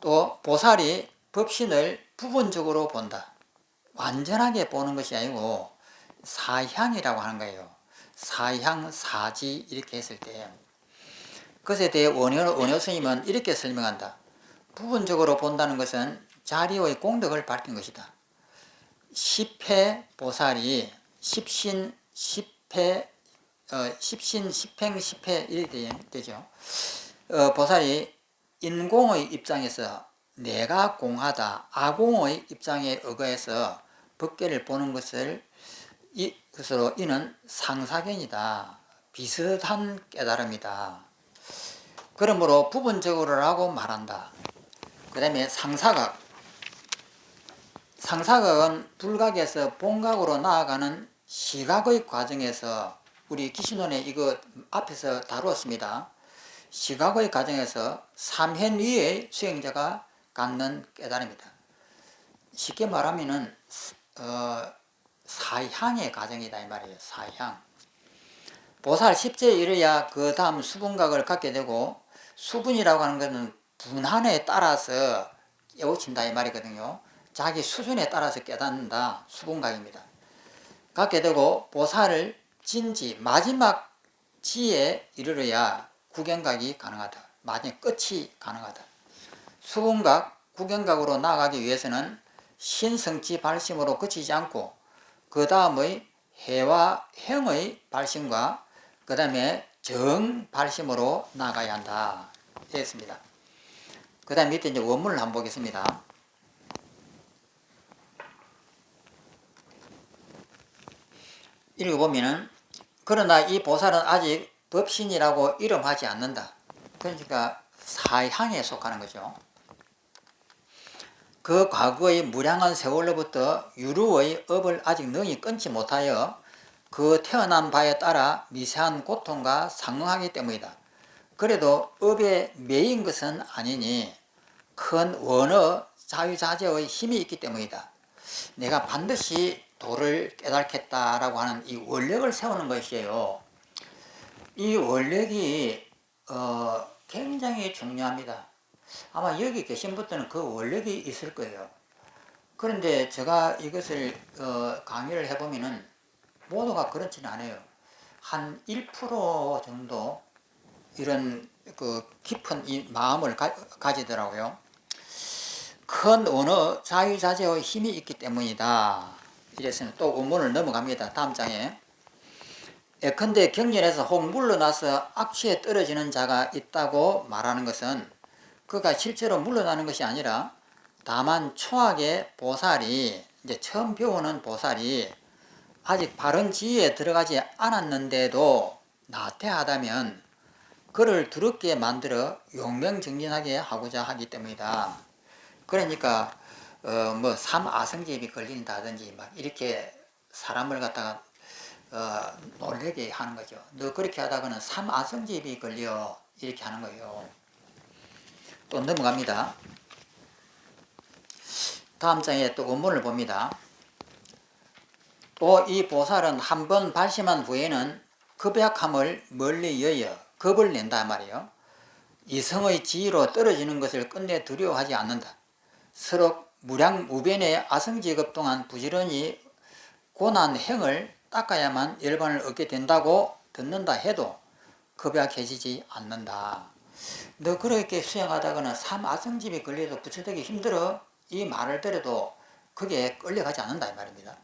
또 보살이 법신을 부분적으로 본다. 완전하게 보는 것이 아니고 사향이라고 하는 거예요. 사향, 사지 이렇게 했을 때, 그것에 대해 원효 스님은 이렇게 설명한다. 부분적으로 본다는 것은 자리의 공덕을 밝힌 것이다. 십회 보살이 십신, 십회, 십신, 십행, 십회 이렇게 되죠. 보살이 인공의 입장에서 내가 공하다, 아공의 입장에 의거해서 법계를 보는 것으로 이는 상사견이다. 비슷한 깨달음이다. 그러므로 부분적으로라고 말한다. 그 다음에 상사각. 상사각은 불각에서 본각으로 나아가는 시각의 과정에서, 우리 기신론에 이거 앞에서 다루었습니다. 시각의 과정에서 삼현 위의 수행자가 갖는 깨달음이다. 쉽게 말하면은 사향의 과정이다 이 말이에요. 사향. 보살 10제에 이르야 그 다음 수분각을 갖게 되고, 수분이라고 하는 것은 분한에 따라서 깨우친다 이 말이거든요. 자기 수준에 따라서 깨닫는다. 수분각입니다. 갖게 되고 보살을 진지, 마지막 지에 이르러야 구경각이 가능하다. 마지막 끝이 가능하다. 수분각, 구경각으로 나아가기 위해서는 신성지 발심으로 그치지 않고 그 다음의 해와 행의 발심과 그 다음에 정 발심으로 나가야 한다. 했습니다. 그 다음 밑에 이제 원문을 한번 보겠습니다. 읽어보면은, 그러나 이 보살은 아직 법신이라고 이름하지 않는다. 그러니까 사향에 속하는 거죠. 그 과거의 무량한 세월로부터 유루의 업을 아직 능히 끊지 못하여 그 태어난 바에 따라 미세한 고통과 상응하기 때문이다. 그래도 업에 매인 것은 아니니 큰 원어 자유자재의 힘이 있기 때문이다. 내가 반드시 도를 깨닫겠다라고 하는 이 원력을 세우는 것이에요. 이 원력이 굉장히 중요합니다. 아마 여기 계신 분들은 그 원력이 있을 거예요. 그런데 제가 이것을 강의를 해보면은 모두가 그렇지는 않아요. 한 1% 정도 이런 그 깊은 이 마음을 가지더라고요. 큰 언어 자유자재의 힘이 있기 때문이다. 이랬으면 또 원문을 넘어갑니다. 다음 장에. 예컨대 경전에서 혹 물러나서 악취에 떨어지는 자가 있다고 말하는 것은 그가 실제로 물러나는 것이 아니라 다만 초학의 보살이, 이제 처음 배우는 보살이 아직 바른 지위에 들어가지 않았는데도 나태하다면 그를 더럽게 만들어 용맹정진하게 하고자 하기 때문이다. 그러니까 뭐 삼아성제비 걸린다든지 막 이렇게 사람을 갖다가 놀래게 하는 거죠. 너 그렇게 하다가는 삼아성제비 걸려 이렇게 하는 거예요. 또 넘어갑니다. 다음 장에 또 원문을 봅니다. 또 이 보살은 한 번 발심한 후에는 급약함을 멀리 여여 겁을 낸다 말이에요. 이성의 지위로 떨어지는 것을 끝내 두려워하지 않는다. 서로 무량무변의 아성지급 동안 부지런히 고난 행을 닦아야만 열반을 얻게 된다고 듣는다 해도 급약해지지 않는다. 너 그렇게 수행하다가는 삼아성집이 걸려도 부처되기 힘들어 이 말을 들어도 그게 끌려가지 않는다 이 말입니다.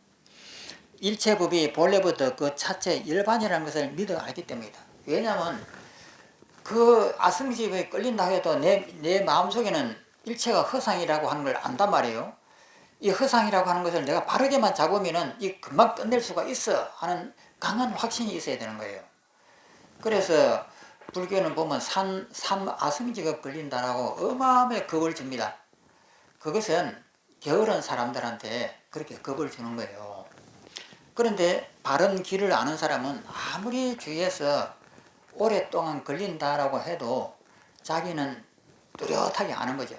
일체법이 본래부터 그 자체 일반이라는 것을 믿어 알기 때문이다. 왜냐하면 그 아성집에 끌린다 해도 내 마음속에는 일체가 허상이라고 하는 걸 안단 말이에요. 이 허상이라고 하는 것을 내가 바르게만 잡으면은 이 금방 끝낼 수가 있어 하는 강한 확신이 있어야 되는 거예요. 그래서 불교는 보면 삼아성지가 걸린다라고 어마어마하게 겁을 줍니다. 그것은 게으른 사람들한테 그렇게 겁을 주는 거예요. 그런데 바른 길을 아는 사람은 아무리 주위에서 오랫동안 걸린다라고 해도 자기는 뚜렷하게 아는 거죠.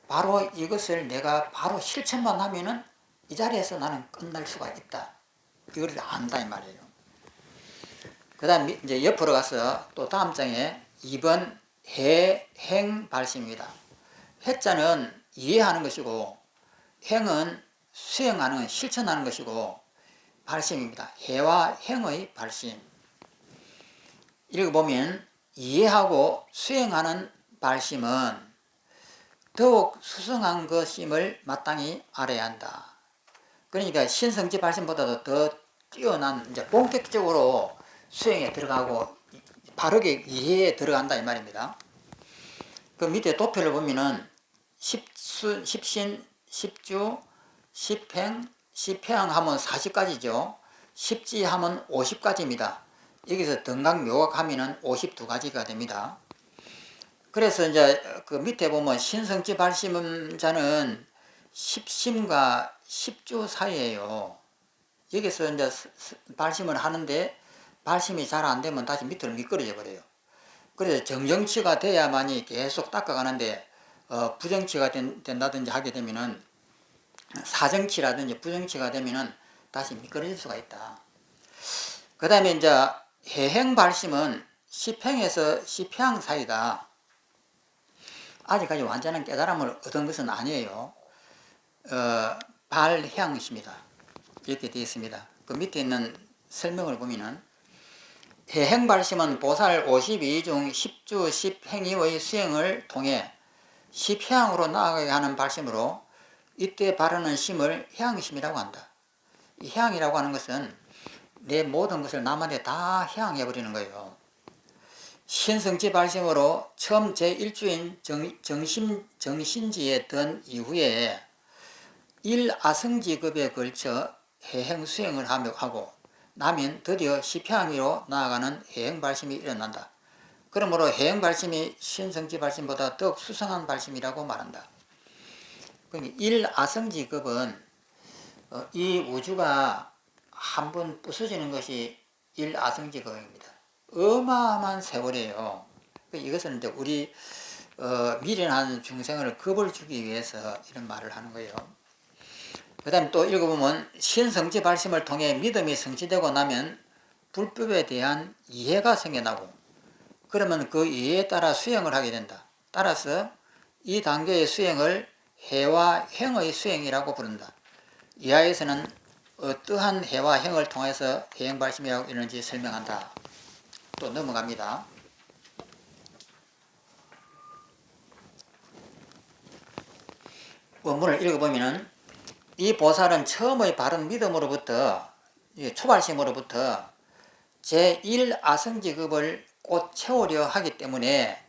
바로 이것을 내가 바로 실천만 하면은 이 자리에서 나는 끝날 수가 있다. 이걸 안다 이 말이에요. 그 다음 이제 옆으로 가서 또 다음 장에 2번 해행 발심입니다. 해자는 이해하는 것이고 행은 수행하는 실천하는 것이고 발심입니다. 해와 행의 발심. 읽어보면 이해하고 수행하는 발심은 더욱 수승한 것임을 마땅히 알아야 한다. 그러니까 신성지 발심보다도 더 뛰어난 이제 본격적으로 수행에 들어가고 바르게 이해에 들어간다 이 말입니다. 그 밑에 도표를 보면은 십신, 십주, 십행, 십행 하면 40가지죠. 십지 하면 50가지입니다. 여기서 등각묘각 하면은 52가지가 됩니다. 그래서 이제 그 밑에 보면 신성지 발심자는 십심과 십주 사이에요. 여기서 이제 발심을 하는데 발심이 잘 안 되면 다시 밑으로 미끄러져 버려요. 그래서 정정치가 돼야만이 계속 닦아가는데 부정치가 된다든지 하게 되면은 사정치라든지 부정치가 되면은 다시 미끄러질 수가 있다. 그 다음에 이제 해행 발심은 십행에서 십향 사이다. 아직까지 완전한 깨달음을 얻은 것은 아니에요. 발향이십니다. 이렇게 되어 있습니다. 그 밑에 있는 설명을 보면은 해행발심은 보살 52 중 10주 10행위의 수행을 통해 10향으로 나아가게 하는 발심으로 이때 바르는 심을 향심이라고 한다. 이 향이라고 하는 것은 내 모든 것을 남한테 다 향해버리는 거예요. 신성지 발심으로 처음 제1주인 정신지에 든 이후에 1아성지급에 걸쳐 해행 수행을 하고 나면 드디어 십향위로 나아가는 해행 발심이 일어난다. 그러므로 해행 발심이 신성지 발심보다 더욱 수성한 발심이라고 말한다. 그러니까 1아성지급은 이 우주가 한 번 부서지는 것이 1아성지급입니다. 어마어마한 세월이에요. 이것은 이제 우리 미련한 중생을 겁을 주기 위해서 이런 말을 하는 거예요. 그 다음에 또 읽어보면 신성지 발심을 통해 믿음이 성취되고 나면 불법에 대한 이해가 생겨나고 그러면 그 이해에 따라 수행을 하게 된다. 따라서 이 단계의 수행을 해와 행의 수행이라고 부른다. 이하에서는 어떠한 해와 행을 통해서 해행 발심이라고 이러는지 설명한다. 또 넘어갑니다. 원문을 읽어보면 이 보살은 처음의 바른 믿음으로부터 초발심으로부터 제1아성지급을 곧 채우려 하기 때문에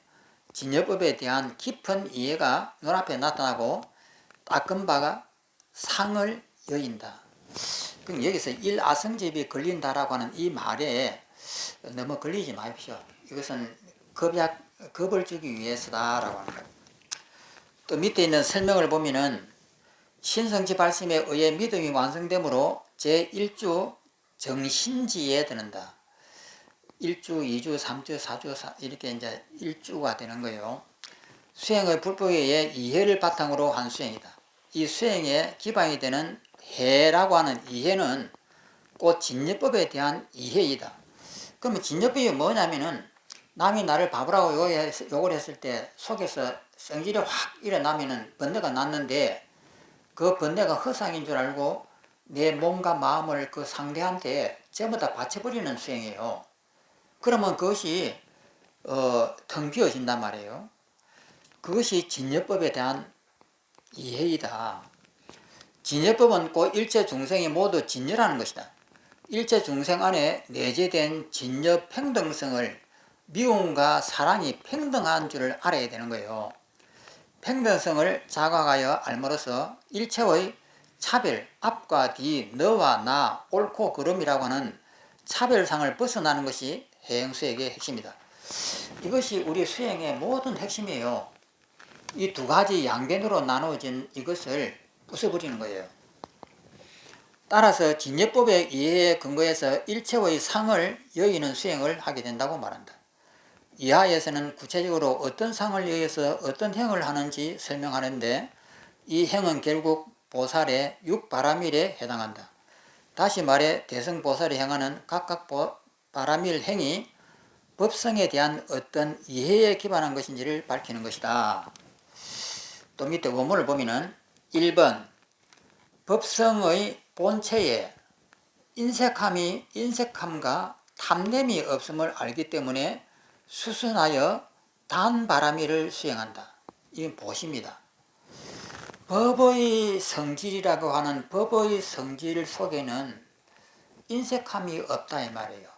진여법에 대한 깊은 이해가 눈앞에 나타나고 닦은 바가 상을 여인다. 그럼 여기서 1아성집이 걸린다라고 하는 이 말에 너무 걸리지 마십시오. 이것은 겁을 주기 위해서다라고 하는 거예요. 또 밑에 있는 설명을 보면은 신성지 발심에 의해 믿음이 완성되므로 제1주 정신지에 드는다. 1주, 2주, 3주, 4주 이렇게 이제 1주가 되는 거예요. 수행의 불법에 의해 이해를 바탕으로 한 수행이다. 이 수행의 기반이 되는 해라고 하는 이해는 곧 진여법에 대한 이해이다. 그러면 진여법이 뭐냐면은 남이 나를 바보라고 욕을 했을 때 속에서 성질이 확 일어나면은 번뇌가 났는데 그 번뇌가 허상인 줄 알고 내 몸과 마음을 그 상대한테 전부 다 바쳐버리는 수행이에요. 그러면 그것이 텅 비어진단 말이에요. 그것이 진여법에 대한 이해이다. 진여법은 곧 일체 중생이 모두 진여라는 것이다. 일체 중생 안에 내재된 진여 평등성을 미움과 사랑이 평등한 줄을 알아야 되는 거예요. 평등성을 자각하여 알므로써 일체의 차별, 앞과 뒤, 너와 나, 옳고 그름이라고 하는 차별상을 벗어나는 것이 해영수행의 핵심이다. 이것이 우리 수행의 모든 핵심이에요. 이 두 가지 양변으로 나누어진 이것을 부숴버리는 거예요. 따라서 진여법의 이해에 근거해서 일체의 상을 여기는 수행을 하게 된다고 말한다. 이하에서는 구체적으로 어떤 상을 여기서 어떤 행을 하는지 설명하는데 이 행은 결국 보살의 육바라밀에 해당한다. 다시 말해 대승보살이 행하는 각각 바라밀 행이 법성에 대한 어떤 이해에 기반한 것인지를 밝히는 것이다. 또 밑에 원문을 보면은 1번 법성의 본체에 인색함과 탐냄이 없음을 알기 때문에 수순하여 단바라밀을 수행한다. 이건 보십니다. 법의 성질이라고 하는 법의 성질 속에는 인색함이 없다 이 말이에요.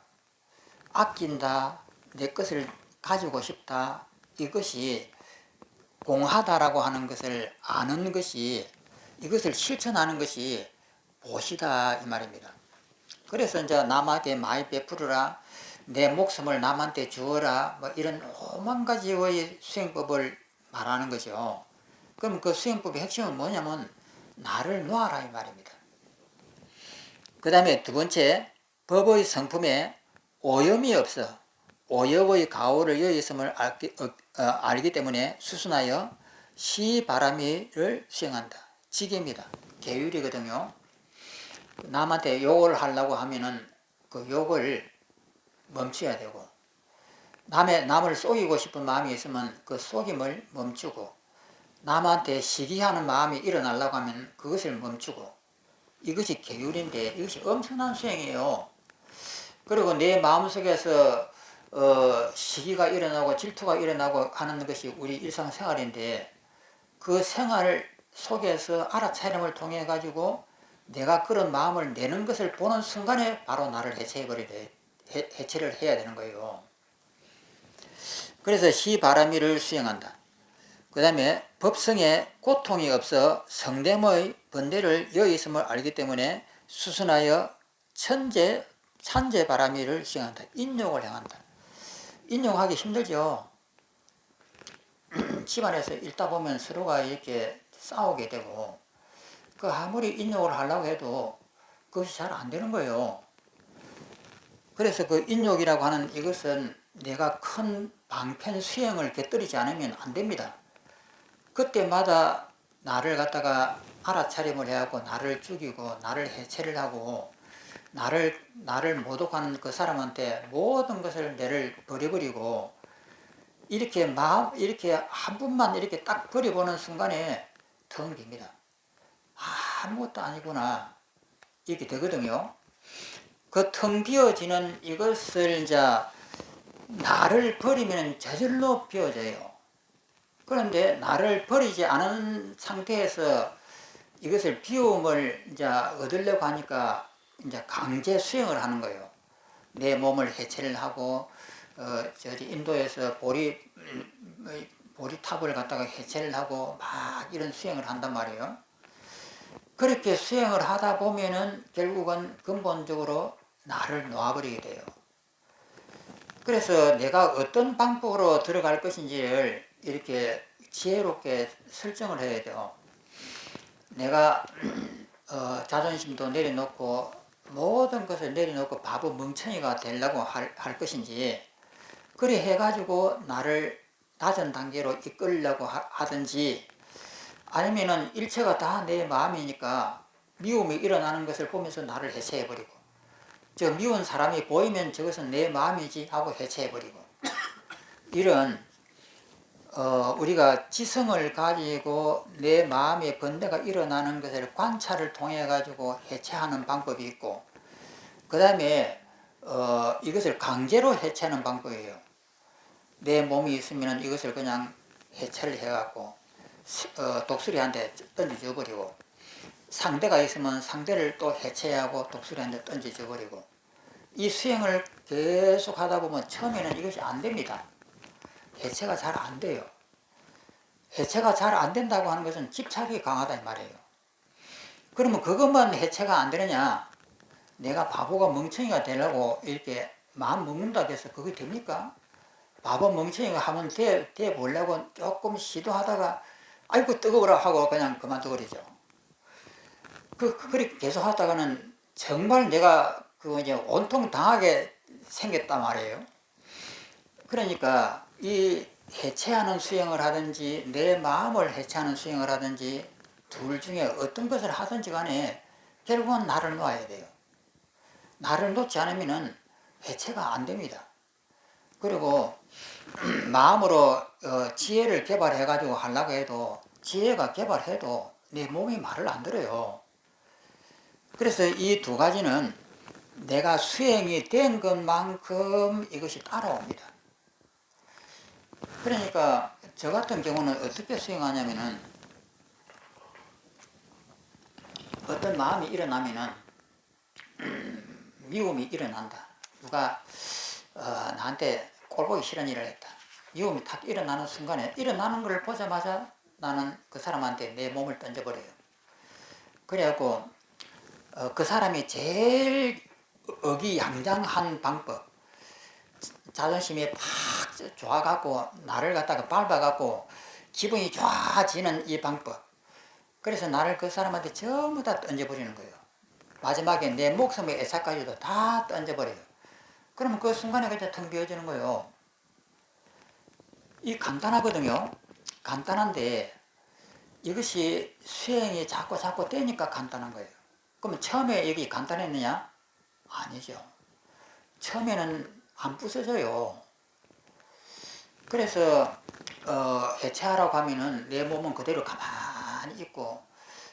아낀다, 내 것을 가지고 싶다, 이것이 공하다라고 하는 것을 아는 것이, 이것을 실천하는 것이 보시다 이 말입니다. 그래서 이제 남한테 많이 베풀어라, 내 목숨을 남한테 주어라, 뭐 이런 오만 가지의 수행법을 말하는 거죠. 그럼 그 수행법의 핵심은 뭐냐면 나를 놓아라 이 말입니다. 그 다음에 두 번째, 법의 성품에 오염이 없어 오역의 가오를 여의성을 알기 때문에 수순하여 시바라밀을 수행한다. 지계입니다. 계율이거든요. 남한테 욕을 하려고 하면은 그 욕을 멈춰야 되고, 남을 속이고 싶은 마음이 있으면 그 속임을 멈추고, 남한테 시기하는 마음이 일어나려고 하면 그것을 멈추고, 이것이 계율인데 이것이 엄청난 수행이에요. 그리고 내 마음속에서 시기가 일어나고 질투가 일어나고 하는 것이 우리 일상생활인데 그 생활 속에서 알아차림을 통해 가지고 내가 그런 마음을 내는 것을 보는 순간에 바로 나를 해체를 해야 되는 거예요. 그래서 시바라밀을 수행한다. 그 다음에 법성에 고통이 없어 성됨의 번뇌를 여의심을 알기 때문에 수순하여 찬제바라밀을 수행한다. 인욕을 행한다. 인욕하기 힘들죠. 집안에서 읽다 보면 서로가 이렇게 싸우게 되고, 그 아무리 인욕을 하려고 해도 그것이 잘 안 되는 거예요. 그래서 그 인욕이라고 하는 이것은 내가 큰 방편 수행을 곁들이지 않으면 안 됩니다. 그때마다 나를 갖다가 알아차림을 해갖고 나를 죽이고 나를 해체를 하고 나를 모독하는 그 사람한테 모든 것을 내를 버려버리고 이렇게 이렇게 한 분만 이렇게 딱 버려보는 순간에 텅 빕니다. 아무것도 아니구나 이렇게 되거든요. 그 텅 비어지는 이것을 이제 나를 버리면 저절로 비어져요. 그런데 나를 버리지 않은 상태에서 이것을 비움을 이제 얻으려고 하니까 이제 강제 수행을 하는 거예요. 내 몸을 해체를 하고 인도에서 보리탑을 갖다가 해체를 하고 막 이런 수행을 한단 말이에요. 그렇게 수행을 하다 보면은 결국은 근본적으로 나를 놓아버리게 돼요. 그래서 내가 어떤 방법으로 들어갈 것인지를 이렇게 지혜롭게 설정을 해야 돼요. 내가 자존심도 내려놓고 모든 것을 내려놓고 바보 멍청이가 되려고 할 것인지, 그래 해가지고 나를 낮은 단계로 이끌려고 하든지, 아니면은 일체가 다 내 마음이니까 미움이 일어나는 것을 보면서 나를 해체해버리고, 저 미운 사람이 보이면 저것은 내 마음이지 하고 해체해버리고, 이런 우리가 지성을 가지고 내 마음의 번뇌가 일어나는 것을 관찰을 통해 가지고 해체하는 방법이 있고, 그 다음에 이것을 강제로 해체하는 방법이에요. 내 몸이 있으면 이것을 그냥 해체를 해갖고 독수리한테 던져줘 버리고, 상대가 있으면 상대를 또 해체하고 독수리한테 던져줘 버리고, 이 수행을 계속 하다 보면 처음에는 이것이 안 됩니다. 해체가 잘 안 돼요. 해체가 잘 안 된다고 하는 것은 집착이 강하다 이 말이에요. 그러면 그것만 해체가 안 되느냐? 내가 바보가 멍청이가 되려고 이렇게 마음 먹는다고 해서 그게 됩니까? 바보 멍청이가 하면 돼 보려고 조금 시도하다가 아이고 뜨거워라 하고 그냥 그만둬버리죠. 그렇게 계속 하다가는 정말 내가 이제 온통 당하게 생겼단 말이에요. 그러니까 이 해체하는 수행을 하든지 내 마음을 해체하는 수행을 하든지 둘 중에 어떤 것을 하든지 간에 결국은 나를 놓아야 돼요. 나를 놓지 않으면 해체가 안 됩니다. 그리고 마음으로 지혜를 개발해 가지고 하려고 해도 지혜가 개발해도 내 몸이 말을 안 들어요. 그래서 이 두 가지는 내가 수행이 된 것만큼 이것이 따라옵니다. 그러니까 저 같은 경우는 어떻게 수행하냐면은, 어떤 마음이 일어나면은 미움이 일어난다. 누가 나한테 꼴보기 싫은 일을 했다. 미움이 탁 일어나는 순간에 일어나는 걸 보자마자 나는 그 사람한테 내 몸을 던져버려요. 그래갖고 그 사람이 제일 의기양장한 방법, 자존심이 팍 좋아갖고 나를 갖다가 밟아갖고 기분이 좋아지는 이 방법, 그래서 나를 그 사람한테 전부 다 던져버리는 거예요. 마지막에 내 목숨의 애착까지도 다 던져버려요. 그러면 그 순간에 그냥 텅 비어지는 거예요. 이 간단하거든요. 간단한데 이것이 수행이 자꾸 되니까 간단한 거예요. 그러면 처음에 여기 간단했느냐? 아니죠. 처음에는 안 부서져요. 그래서 해체하라고 하면은 내 몸은 그대로 가만히 있고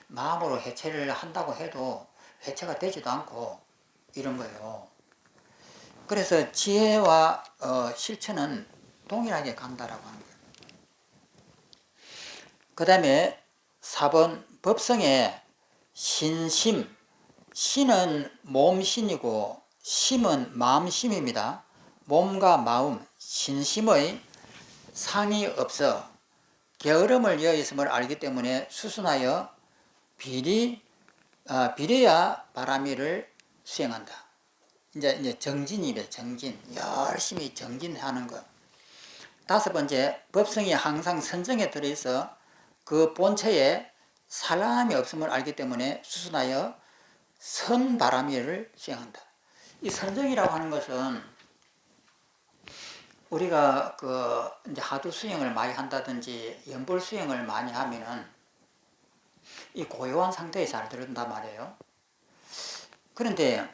마음으로 해체를 한다고 해도 해체가 되지도 않고 이런 거예요. 그래서 지혜와 실천은 동일하게 간다라고 하는 거예요. 그 다음에 4번 법성의 신심. 신은 몸신이고 심은 마음심입니다. 몸과 마음, 신심의 상이 없어 게으름을 여있음을 알기 때문에 수순하여 비례야 바라미를 수행한다. 이제 정진입니다. 정진. 열심히 정진하는 것. 5번째, 법성이 항상 선정에 들어있어 그 본체에 산란함이 없음을 알기 때문에 수순하여 선바라미를 수행한다. 이 선정이라고 하는 것은 우리가 이제 하도 수행을 많이 한다든지 연불 수행을 많이 하면은 이 고요한 상태에 잘 들은단 말이에요. 그런데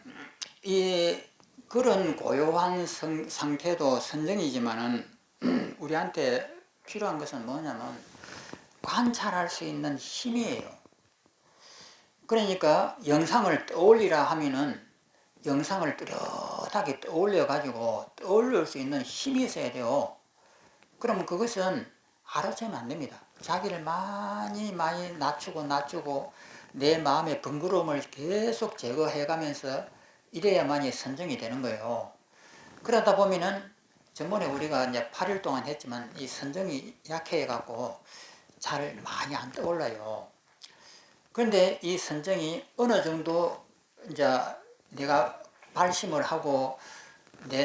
이 그런 고요한 상태도 선정이지만은 우리한테 필요한 것은 뭐냐면 관찰할 수 있는 힘이에요. 그러니까 영상을 떠올리라 하면은 영상을 뚜렷하게 떠올려 가지고 떠올릴 수 있는 힘이 있어야 돼요. 그러면 그것은 하루아침에 안 됩니다. 자기를 많이 낮추고 내 마음의 번거로움을 계속 제거해 가면서 이래야만이 선정이 되는 거예요. 그러다 보면은 전번에 우리가 이제 8일 동안 했지만 이 선정이 약해 갖고 잘 많이 안 떠올라요. 그런데 이 선정이 어느 정도 이제 내가 발심을 하고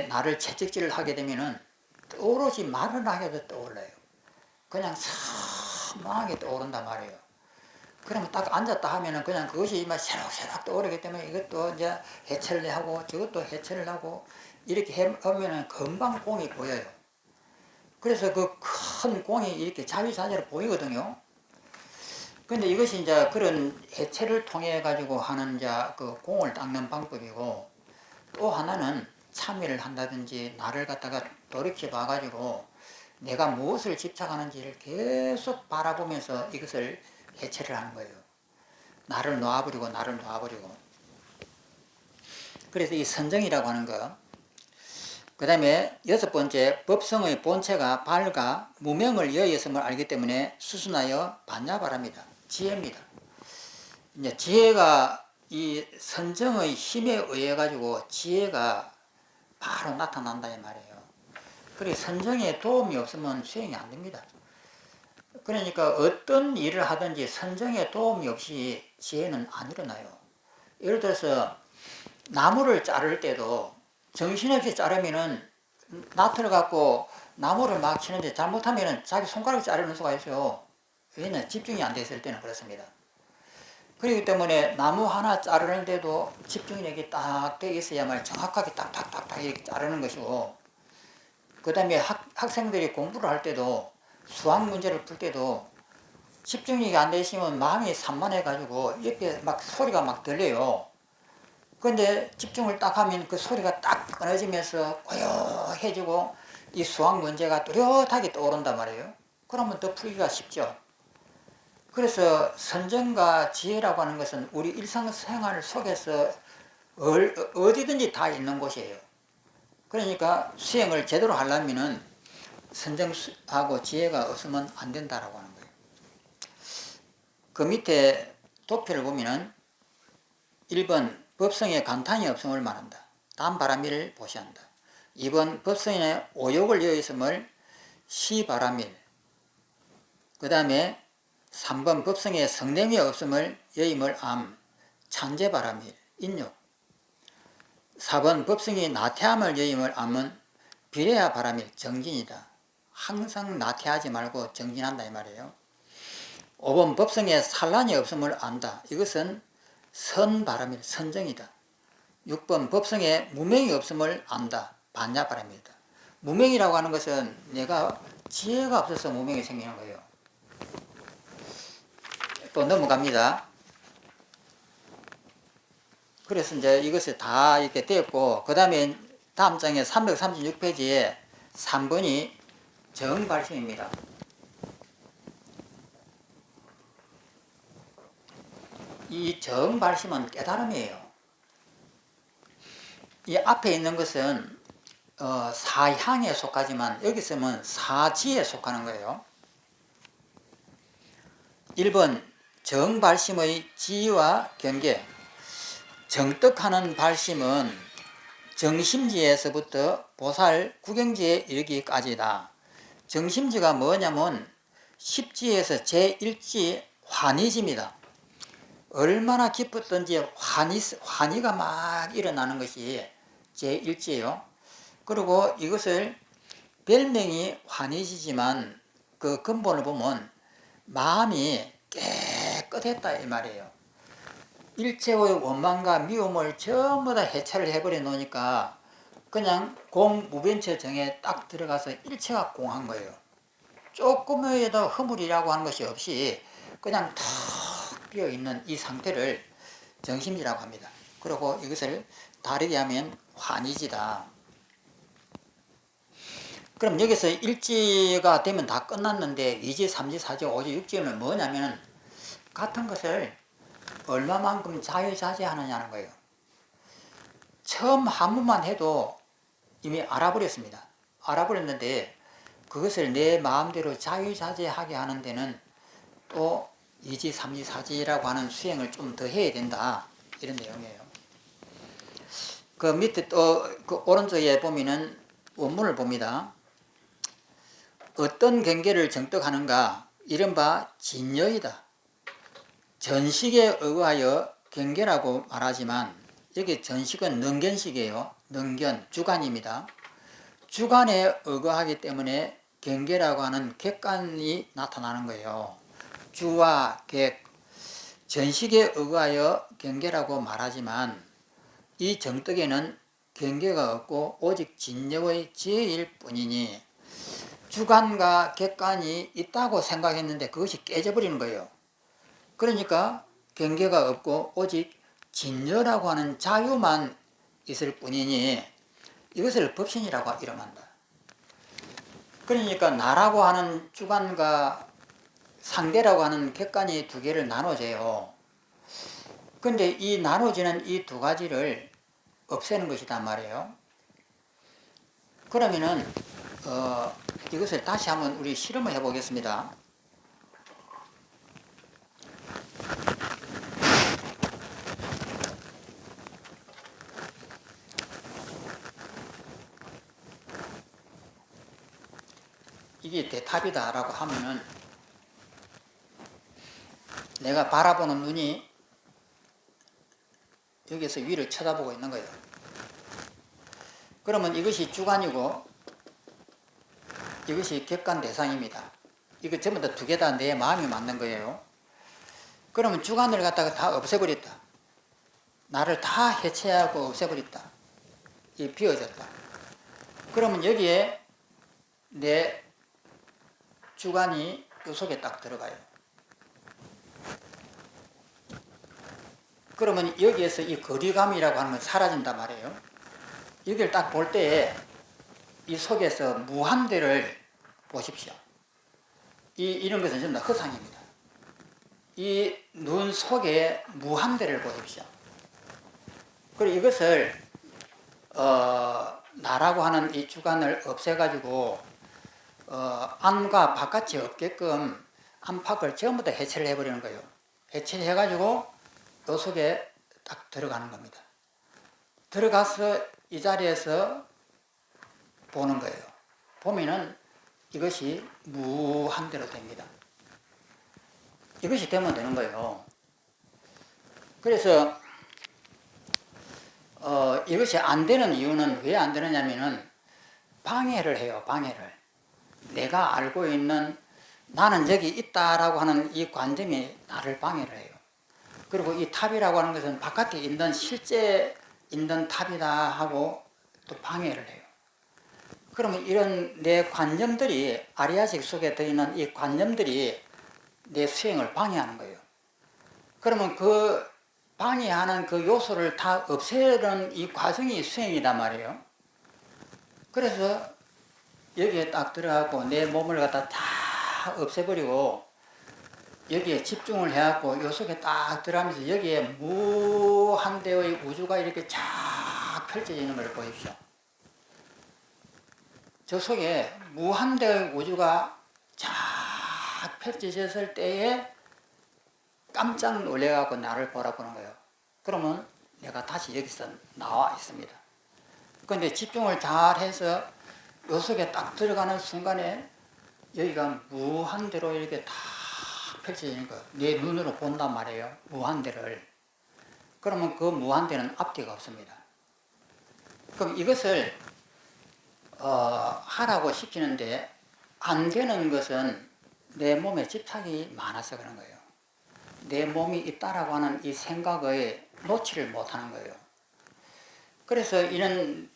나를 채찍질을 하게 되면은 오로지 말을 하게도 떠올라요. 그냥 사망하게 떠오른단 말이에요. 그러면 딱 앉았다 하면은 그냥 그것이 막 새록새록 떠오르기 때문에 이것도 이제 해체를 하고 저것도 해체를 하고 이렇게 하면은 금방 공이 보여요. 그래서 그 큰 공이 이렇게 자유자재로 보이거든요. 근데 이것이 이제 그런 해체를 통해 가지고 하는 이제 그 공을 닦는 방법이고, 또 하나는 참여를 한다든지 나를 갖다가 돌이켜 봐가지고 내가 무엇을 집착하는지를 계속 바라보면서 이것을 해체를 하는 거예요. 나를 놓아버리고. 그래서 이 선정이라고 하는 거. 그 다음에 여섯 번째, 법성의 본체가 발가 무명을 여의었음을 알기 때문에 수순하여 반야바랍니다. 지혜입니다. 이제 지혜가 이 선정의 힘에 의해 가지고 지혜가 바로 나타난다 이 말이에요. 그리고 선정에 도움이 없으면 수행이 안 됩니다. 그러니까 어떤 일을 하든지 선정에 도움이 없이 지혜는 안 일어나요. 예를 들어서 나무를 자를 때도 정신없이 자르면은 나트를 갖고 나무를 막 치는데 잘못하면은 자기 손가락 자르는 수가 있어요. 왜냐면 집중이 안 됐을 때는 그렇습니다. 그렇기 때문에 나무 하나 자르는데도 집중력이 딱 되어 있어야만 정확하게 딱딱딱딱 이렇게 자르는 것이고, 그 다음에 학생들이 공부를 할 때도 수학 문제를 풀 때도 집중력이 안 되시면 마음이 산만해가지고 옆에 막 소리가 막 들려요. 근데 집중을 딱 하면 그 소리가 딱 끊어지면서 고요해지고 이 수학 문제가 뚜렷하게 떠오른단 말이에요. 그러면 더 풀기가 쉽죠. 그래서 선정과 지혜라고 하는 것은 우리 일상생활 속에서 어디든지 다 있는 곳이에요. 그러니까 수행을 제대로 하려면은 선정하고 지혜가 없으면 안 된다라고 하는 거예요. 그 밑에 도표를 보면은 1번 법성에 간탄이 없음을 말한다. 단바라밀을 보시한다. 2번 법성에 오욕을 여의음을 시바라밀. 그 다음에 3번 법성에 성냄이 없음을 여임을 암, 찬제바라밀, 인욕. 4번 법성이 나태함을 여임을 암은 비례하 바라밀, 정진이다. 항상 나태하지 말고 정진한다 이 말이에요. 5번 법성에 산란이 없음을 안다. 이것은 선바라밀, 선정이다. 6번 법성에 무명이 없음을 안다. 반야바람이다. 무명이라고 하는 것은 내가 지혜가 없어서 무명이 생기는 거예요. 또 넘어갑니다. 그래서 이제 이것을 다 이렇게 되었고, 그 다음에 다음 장에 336페이지에 3번이 정발심입니다. 이 정발심은 깨달음이에요. 이 앞에 있는 것은 사향에 속하지만 여기서는 사지에 속하는 거예요. 1번 정발심의 지와 경계. 정떡하는 발심은 정심지에서부터 보살 구경지에 이르기까지다. 정심지가 뭐냐면 10지에서 제1지 환희지입니다. 얼마나 기뻤던지 환희가 막 일어나는 것이 제1지예요. 그리고 이것을 별명이 환희지지만 그 근본을 보면 마음이 깨끗했다 이 말이에요. 일체의 원망과 미움을 전부 다 해체를 해버려 놓으니까 그냥 공무변체 정에 딱 들어가서 일체가 공한 거예요. 조금에도 허물이라고 하는 것이 없이 그냥 탁 비어있는 이 상태를 정심지라고 합니다. 그리고 이것을 다르게 하면 환희지다. 그럼 여기서 일지가 되면 다 끝났는데 2지, 3지, 4지, 5지, 6지는 뭐냐면 같은 것을 얼마만큼 자유자재하느냐는 거예요. 처음 한 번만 해도 이미 알아버렸습니다. 알아버렸는데 그것을 내 마음대로 자유자재하게 하는 데는 또 2지, 3지, 4지라고 하는 수행을 좀 더 해야 된다. 이런 내용이에요. 그 밑에 또 그 오른쪽에 보면은 원문을 봅니다. 어떤 경계를 정떡하는가? 이른바 진여이다. 전식에 의하여 경계라고 말하지만 여기 전식은 능견식이에요. 능견, 주관입니다. 주관에 의거하기 때문에 경계라고 하는 객관이 나타나는 거예요. 주와 객, 전식에 의거하여 경계라고 말하지만 이 정떡에는 경계가 없고 오직 진여의 지혜일 뿐이니 주관과 객관이 있다고 생각했는데 그것이 깨져버리는 거예요. 그러니까 경계가 없고 오직 진여라고 하는 자유만 있을 뿐이니 이것을 법신이라고 이름한다. 그러니까 나라고 하는 주관과 상대라고 하는 객관이 두 개를 나눠져요. 근데 이 나눠지는 이 두 가지를 없애는 것이단 말이에요. 그러면은 이것을 다시 한번 우리 실험을 해보겠습니다. 이게 대탑이다 라고 하면은 내가 바라보는 눈이 여기서 위를 쳐다보고 있는 거예요. 그러면 이것이 주관이고 이것이 객관 대상입니다. 이거 전부 다 두 개 다 내 마음이 맞는 거예요. 그러면 주관을 갖다가 다 없애버렸다. 나를 다 해체하고 없애버렸다. 이 비워졌다. 그러면 여기에 내 주관이 이 속에 딱 들어가요. 그러면 여기에서 이 거리감이라고 하는 건 사라진단 말이에요. 여기를 딱 볼 때에 이 속에서 무한대를 보십시오. 이런 것은 전부 다 허상입니다. 이 눈 속에 무한대를 보십시오. 그리고 이것을 나라고 하는 이 주관을 없애가지고 안과 바깥이 없게끔 안팎을 전부 다 해체를 해버리는 거예요. 해체를 해가지고 이 속에 딱 들어가는 겁니다. 들어가서 이 자리에서 보는 거예요. 보면은 이것이 무한대로 됩니다. 이것이 되면 되는 거예요. 그래서 이것이 안 되는 이유는 왜 안 되느냐면은 방해를 해요. 방해를. 내가 알고 있는 나는 여기 있다라고 하는 이 관점이 나를 방해를 해요. 그리고 이 탑이라고 하는 것은 바깥에 있는 실제 있는 탑이다 하고 또 방해를 해요. 그러면 이런 내 관념들이 아리아식 속에 들어있는 이 관념들이 내 수행을 방해하는 거예요. 그러면 그 방해하는 그 요소를 다 없애는 이 과정이 수행이단 말이에요. 그래서 여기에 딱 들어가고 내 몸을 갖다 다 없애버리고 여기에 집중을 해갖고 요 속에 딱 들어가면서 여기에 무한대의 우주가 이렇게 쫙 펼쳐지는 걸 보십시오. 저 속에 무한대의 우주가 쫙 펼쳐졌을 때에 깜짝 놀래갖고 나를 바라보는 거예요. 그러면 내가 다시 여기서 나와 있습니다. 그런데 집중을 잘 해서 요 속에 딱 들어가는 순간에 여기가 무한대로 이렇게 다 펼쳐지는 거예요. 내 눈으로 본단 말이에요. 무한대를. 그러면 그 무한대는 앞뒤가 없습니다. 그럼 이것을 하라고 시키는데 안 되는 것은 내 몸에 집착이 많아서 그런 거예요. 내 몸이 있다라고 하는 이 생각을 놓지를 못하는 거예요. 그래서 이런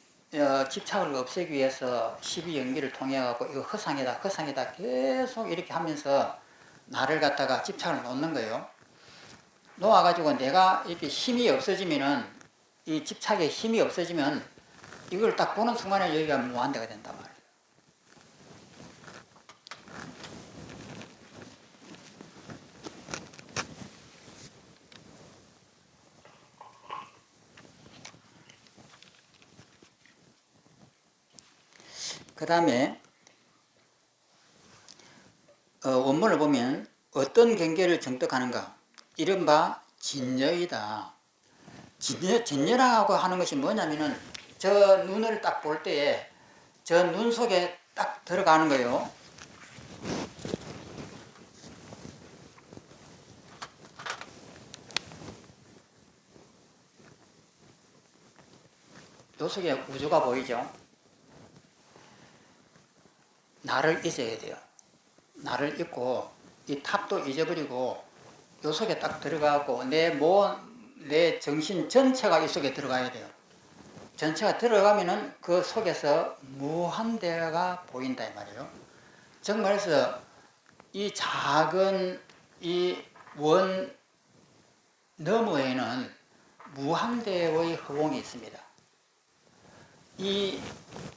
집착을 없애기 위해서 12연기를 통해 갖고 이거 허상이다 허상이다 계속 이렇게 하면서 나를 갖다가 집착을 놓는 거예요. 놓아가지고 내가 이렇게 힘이 없어지면은 이 집착에 힘이 없어지면 이걸 딱 보는 순간에 여기가 무한대가 된단 말이에요. 그 다음에 원문을 보면 어떤 경계를 정떡하는가? 이른바 진여이다. 진여라고 하는 것이 뭐냐면은 저 눈을 딱 볼 때에 저 눈 속에 딱 들어가는 거예요. 요 속에 우주가 보이죠? 나를 잊어야 돼요. 나를 잊고 이 탑도 잊어버리고 요 속에 딱 들어가고 내 정신 전체가 이 속에 들어가야 돼요. 전체가 들어가면은 그 속에서 무한대가 보인다 이 말이에요. 즉 말해서 이 작은 이 원 너머에는 무한대의 허공이 있습니다.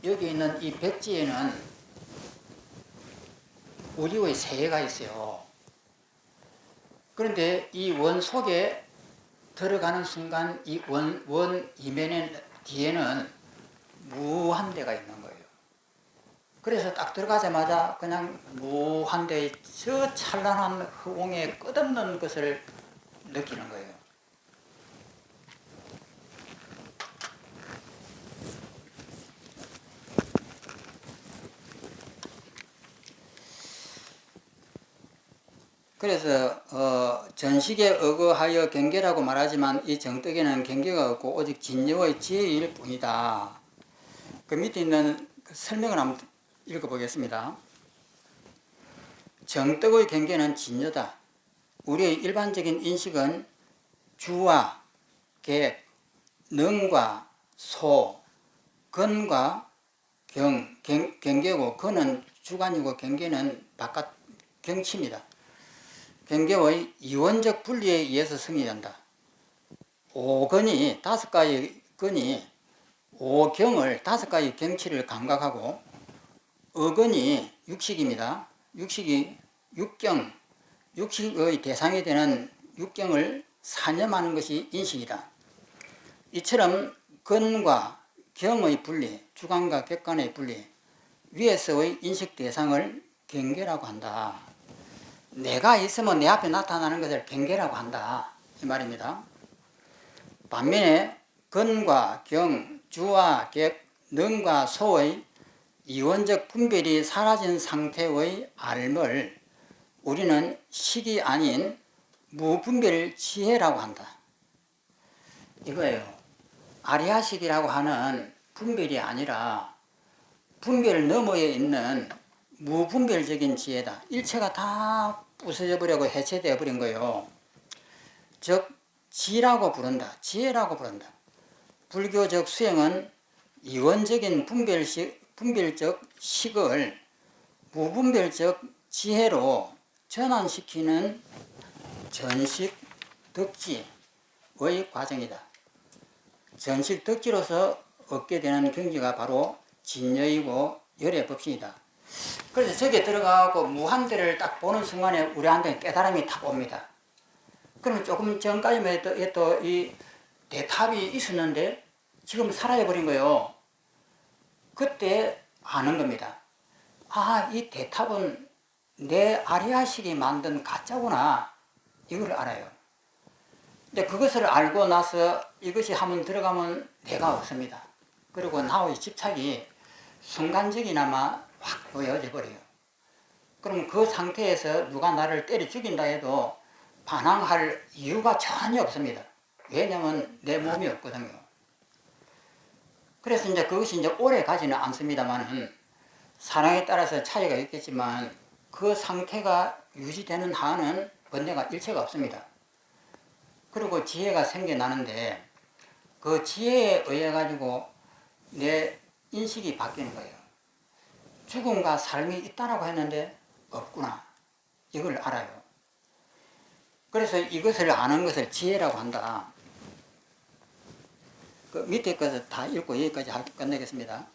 여기 있는 이 백지에는 우리의 세계가 있어요. 그런데 이 원 속에 들어가는 순간 이 원 이면에 뒤에는 무한대가 있는 거예요. 그래서 딱 들어가자마자 그냥 무한대의 저 찬란한 허공의 끝없는 것을 느끼는 거예요. 그래서 전식에 의거하여 경계라고 말하지만 이 정떡에는 경계가 없고 오직 진여의 지혜일 뿐이다. 그 밑에 있는 설명을 한번 읽어보겠습니다. 정떡의 경계는 진여다. 우리의 일반적인 인식은 주와 객, 능과 소, 근과 경계고 근은 주관이고 경계는 바깥 경치입니다. 경계의 이원적 분리에 의해서 성립한다. 5근이 5가지 근이 5경을 5가지 경치를 감각하고 어근이 육식입니다. 육식이 육경, 육식의 대상이 되는 육경을 사념하는 것이 인식이다. 이처럼 근과 경의 분리, 주관과 객관의 분리, 위에서의 인식 대상을 경계라고 한다. 내가 있으면 내 앞에 나타나는 것을 경계라고 한다 이 말입니다. 반면에 근과 경, 주와 객, 능과 소의 이원적 분별이 사라진 상태의 알을 우리는 식이 아닌 무분별 지혜라고 한다. 이거예요. 아리아식이라고 하는 분별이 아니라 분별 너머에 있는 무분별적인 지혜다. 일체가 다 부서져 버리고 해체되어 버린 거예요. 즉 지라고 부른다. 지혜라고 부른다. 불교적 수행은 이원적인 분별적 식을 무분별적 지혜로 전환시키는 전식덕지의 과정이다. 전식덕지로서 얻게 되는 경지가 바로 진여이고 열의 법칙이다. 그래서 저기에 들어가고 무한대를 딱 보는 순간에 우리한테 깨달음이 탁 옵니다. 그러면 조금 전까지만 해도 이 대탑이 있었는데 지금 사라져버린 거예요. 그때 아는 겁니다. 아, 이 대탑은 내 아리아식이 만든 가짜구나. 이걸 알아요. 근데 그것을 알고 나서 이것이 한번 들어가면 내가 없습니다. 그리고 나의 집착이 순간적이나마 확 놓여져 버려요. 그럼 그 상태에서 누가 나를 때려 죽인다 해도 반항할 이유가 전혀 없습니다. 왜냐하면 내 몸이 없거든요. 그래서 이제 그것이 이제 오래 가지는 않습니다만 사랑에 따라서 차이가 있겠지만 그 상태가 유지되는 한은 번뇌가 일체가 없습니다. 그리고 지혜가 생겨나는데 그 지혜에 의해 가지고 내 인식이 바뀌는 거예요. 죽음과 삶이 있다라고 했는데 없구나. 이걸 알아요. 그래서 이것을 아는 것을 지혜라고 한다. 그 밑에 것을 다 읽고 여기까지 끝내겠습니다.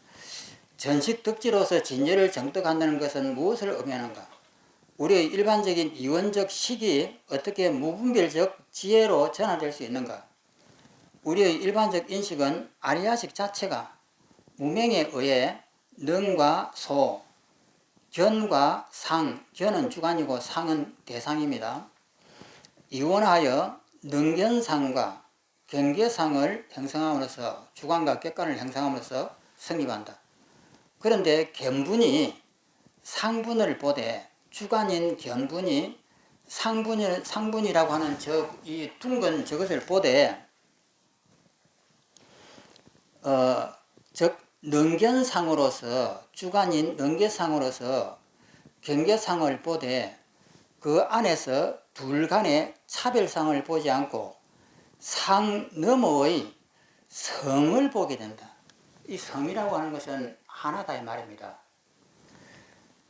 전식덕지로서 진여를 정득한다는 것은 무엇을 의미하는가? 우리의 일반적인 이원적 식이 어떻게 무분별적 지혜로 전환될 수 있는가? 우리의 일반적 인식은 아리아식 자체가 무명에 의해 능과 소, 견과 상, 견은 주관이고 상은 대상입니다. 이원하여 능견상과 경계상을 형성함으로써 주관과 객관을 형성함으로써 성립한다. 그런데 견분이 상분을 보되 주관인 견분이 상분이라고 하는 이 둥근 저것을 보되 즉 능견상으로서 주관인 능계상으로서 경계상을 보되 그 안에서 둘 간의 차별상을 보지 않고 상 너머의 성을 보게 된다. 이 성이라고 하는 것은 하나다 이 말입니다.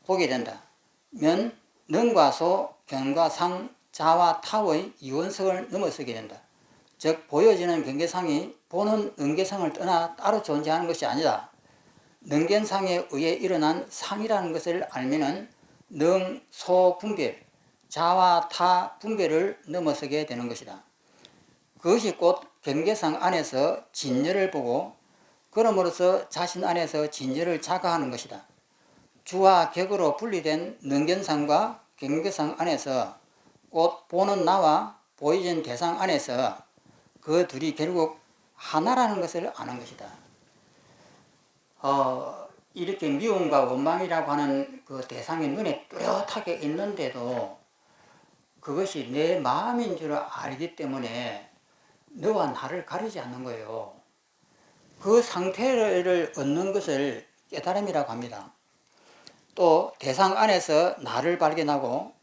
보게 된다. 면 능과 소, 견과 상, 자와 타의 이원성을 넘어서게 된다. 즉 보여지는 경계상이 보는 능계상을 떠나 따로 존재하는 것이 아니다. 능견상에 의해 일어난 상이라는 것을 알면은 능, 소 분별, 자와 타 분별을 넘어서게 되는 것이다. 그것이 곧 경계상 안에서 진여를 보고 그럼으로써 자신 안에서 진여를 자각하는 것이다. 주와 격으로 분리된 능견상과 경계상 안에서 곧 보는 나와 보여진 대상 안에서 그 둘이 결국 하나라는 것을 아는 것이다. 이렇게 미움과 원망이라고 하는 그 대상이 눈에 뚜렷하게 있는데도 그것이 내 마음인 줄 알기 때문에 너와 나를 가리지 않는 거예요. 그 상태를 얻는 것을 깨달음이라고 합니다. 또 대상 안에서 나를 발견하고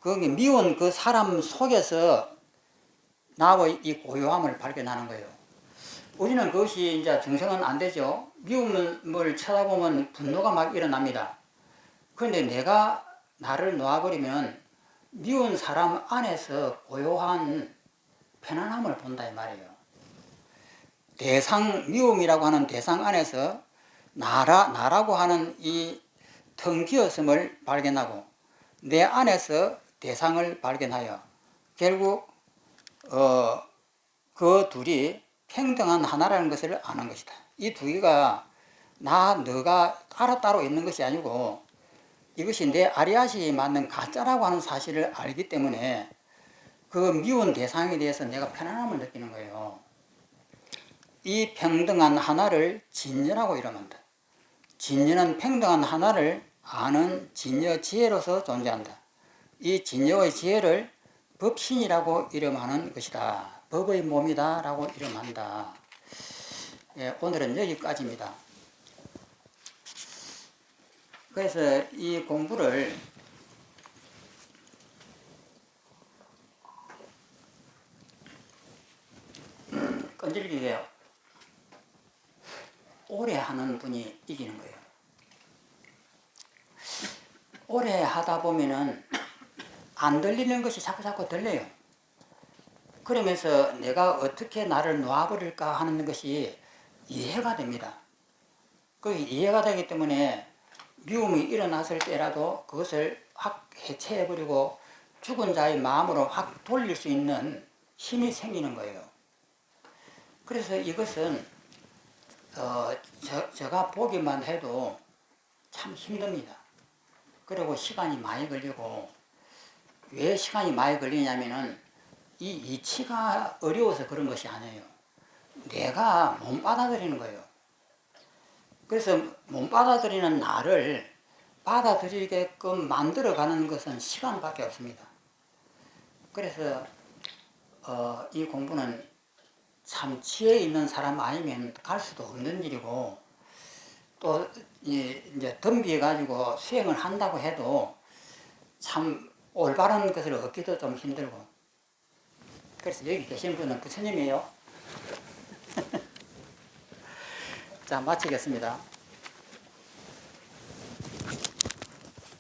거기 미운 그 사람 속에서 나의 이 고요함을 발견하는 거예요. 우리는 그것이 이제 정성은 안 되죠. 미움을 쳐다보면 분노가 막 일어납니다. 그런데 내가 나를 놓아버리면 미운 사람 안에서 고요한 편안함을 본다 이 말이에요. 대상, 미움이라고 하는 대상 안에서 나라고 하는 이 텅 비었음을 발견하고 내 안에서 대상을 발견하여 결국 그 둘이 평등한 하나라는 것을 아는 것이다. 이 두 개가 나, 너가 따로 있는 것이 아니고 이것이 내 아리아시에 맞는 가짜라고 하는 사실을 알기 때문에 그 미운 대상에 대해서 내가 편안함을 느끼는 거예요. 이 평등한 하나를 진여라고 이름한다. 진여는 평등한 하나를 아는 진여 지혜로서 존재한다. 이 진여의 지혜를 법신이라고 이름하는 것이다. 법의 몸이다 라고 이름한다. 예, 오늘은 여기까지입니다. 그래서 이 공부를 끈질기게 오래 하는 분이 이기는 거예요. 오래 하다 보면은 안 들리는 것이 자꾸 들려요. 그러면서 내가 어떻게 나를 놓아버릴까 하는 것이 이해가 됩니다. 그 이해가 되기 때문에 미움이 일어났을 때라도 그것을 확 해체해버리고 죽은 자의 마음으로 확 돌릴 수 있는 힘이 생기는 거예요. 그래서 이것은 제가 보기만 해도 참 힘듭니다. 그리고 시간이 많이 걸리고 왜 시간이 많이 걸리냐면은 이 이치가 어려워서 그런 것이 아니에요. 내가 못 받아들이는 거예요. 그래서 못 받아들이는 나를 받아들이게끔 만들어가는 것은 시간밖에 없습니다. 그래서 이 공부는 참 지혜 있는 사람 아니면 갈 수도 없는 일이고 또 이제 덤비가지고 수행을 한다고 해도 참 올바른 것을 얻기도 좀 힘들고 그래서 여기 계신 분은 부처님이에요. 자, 마치겠습니다.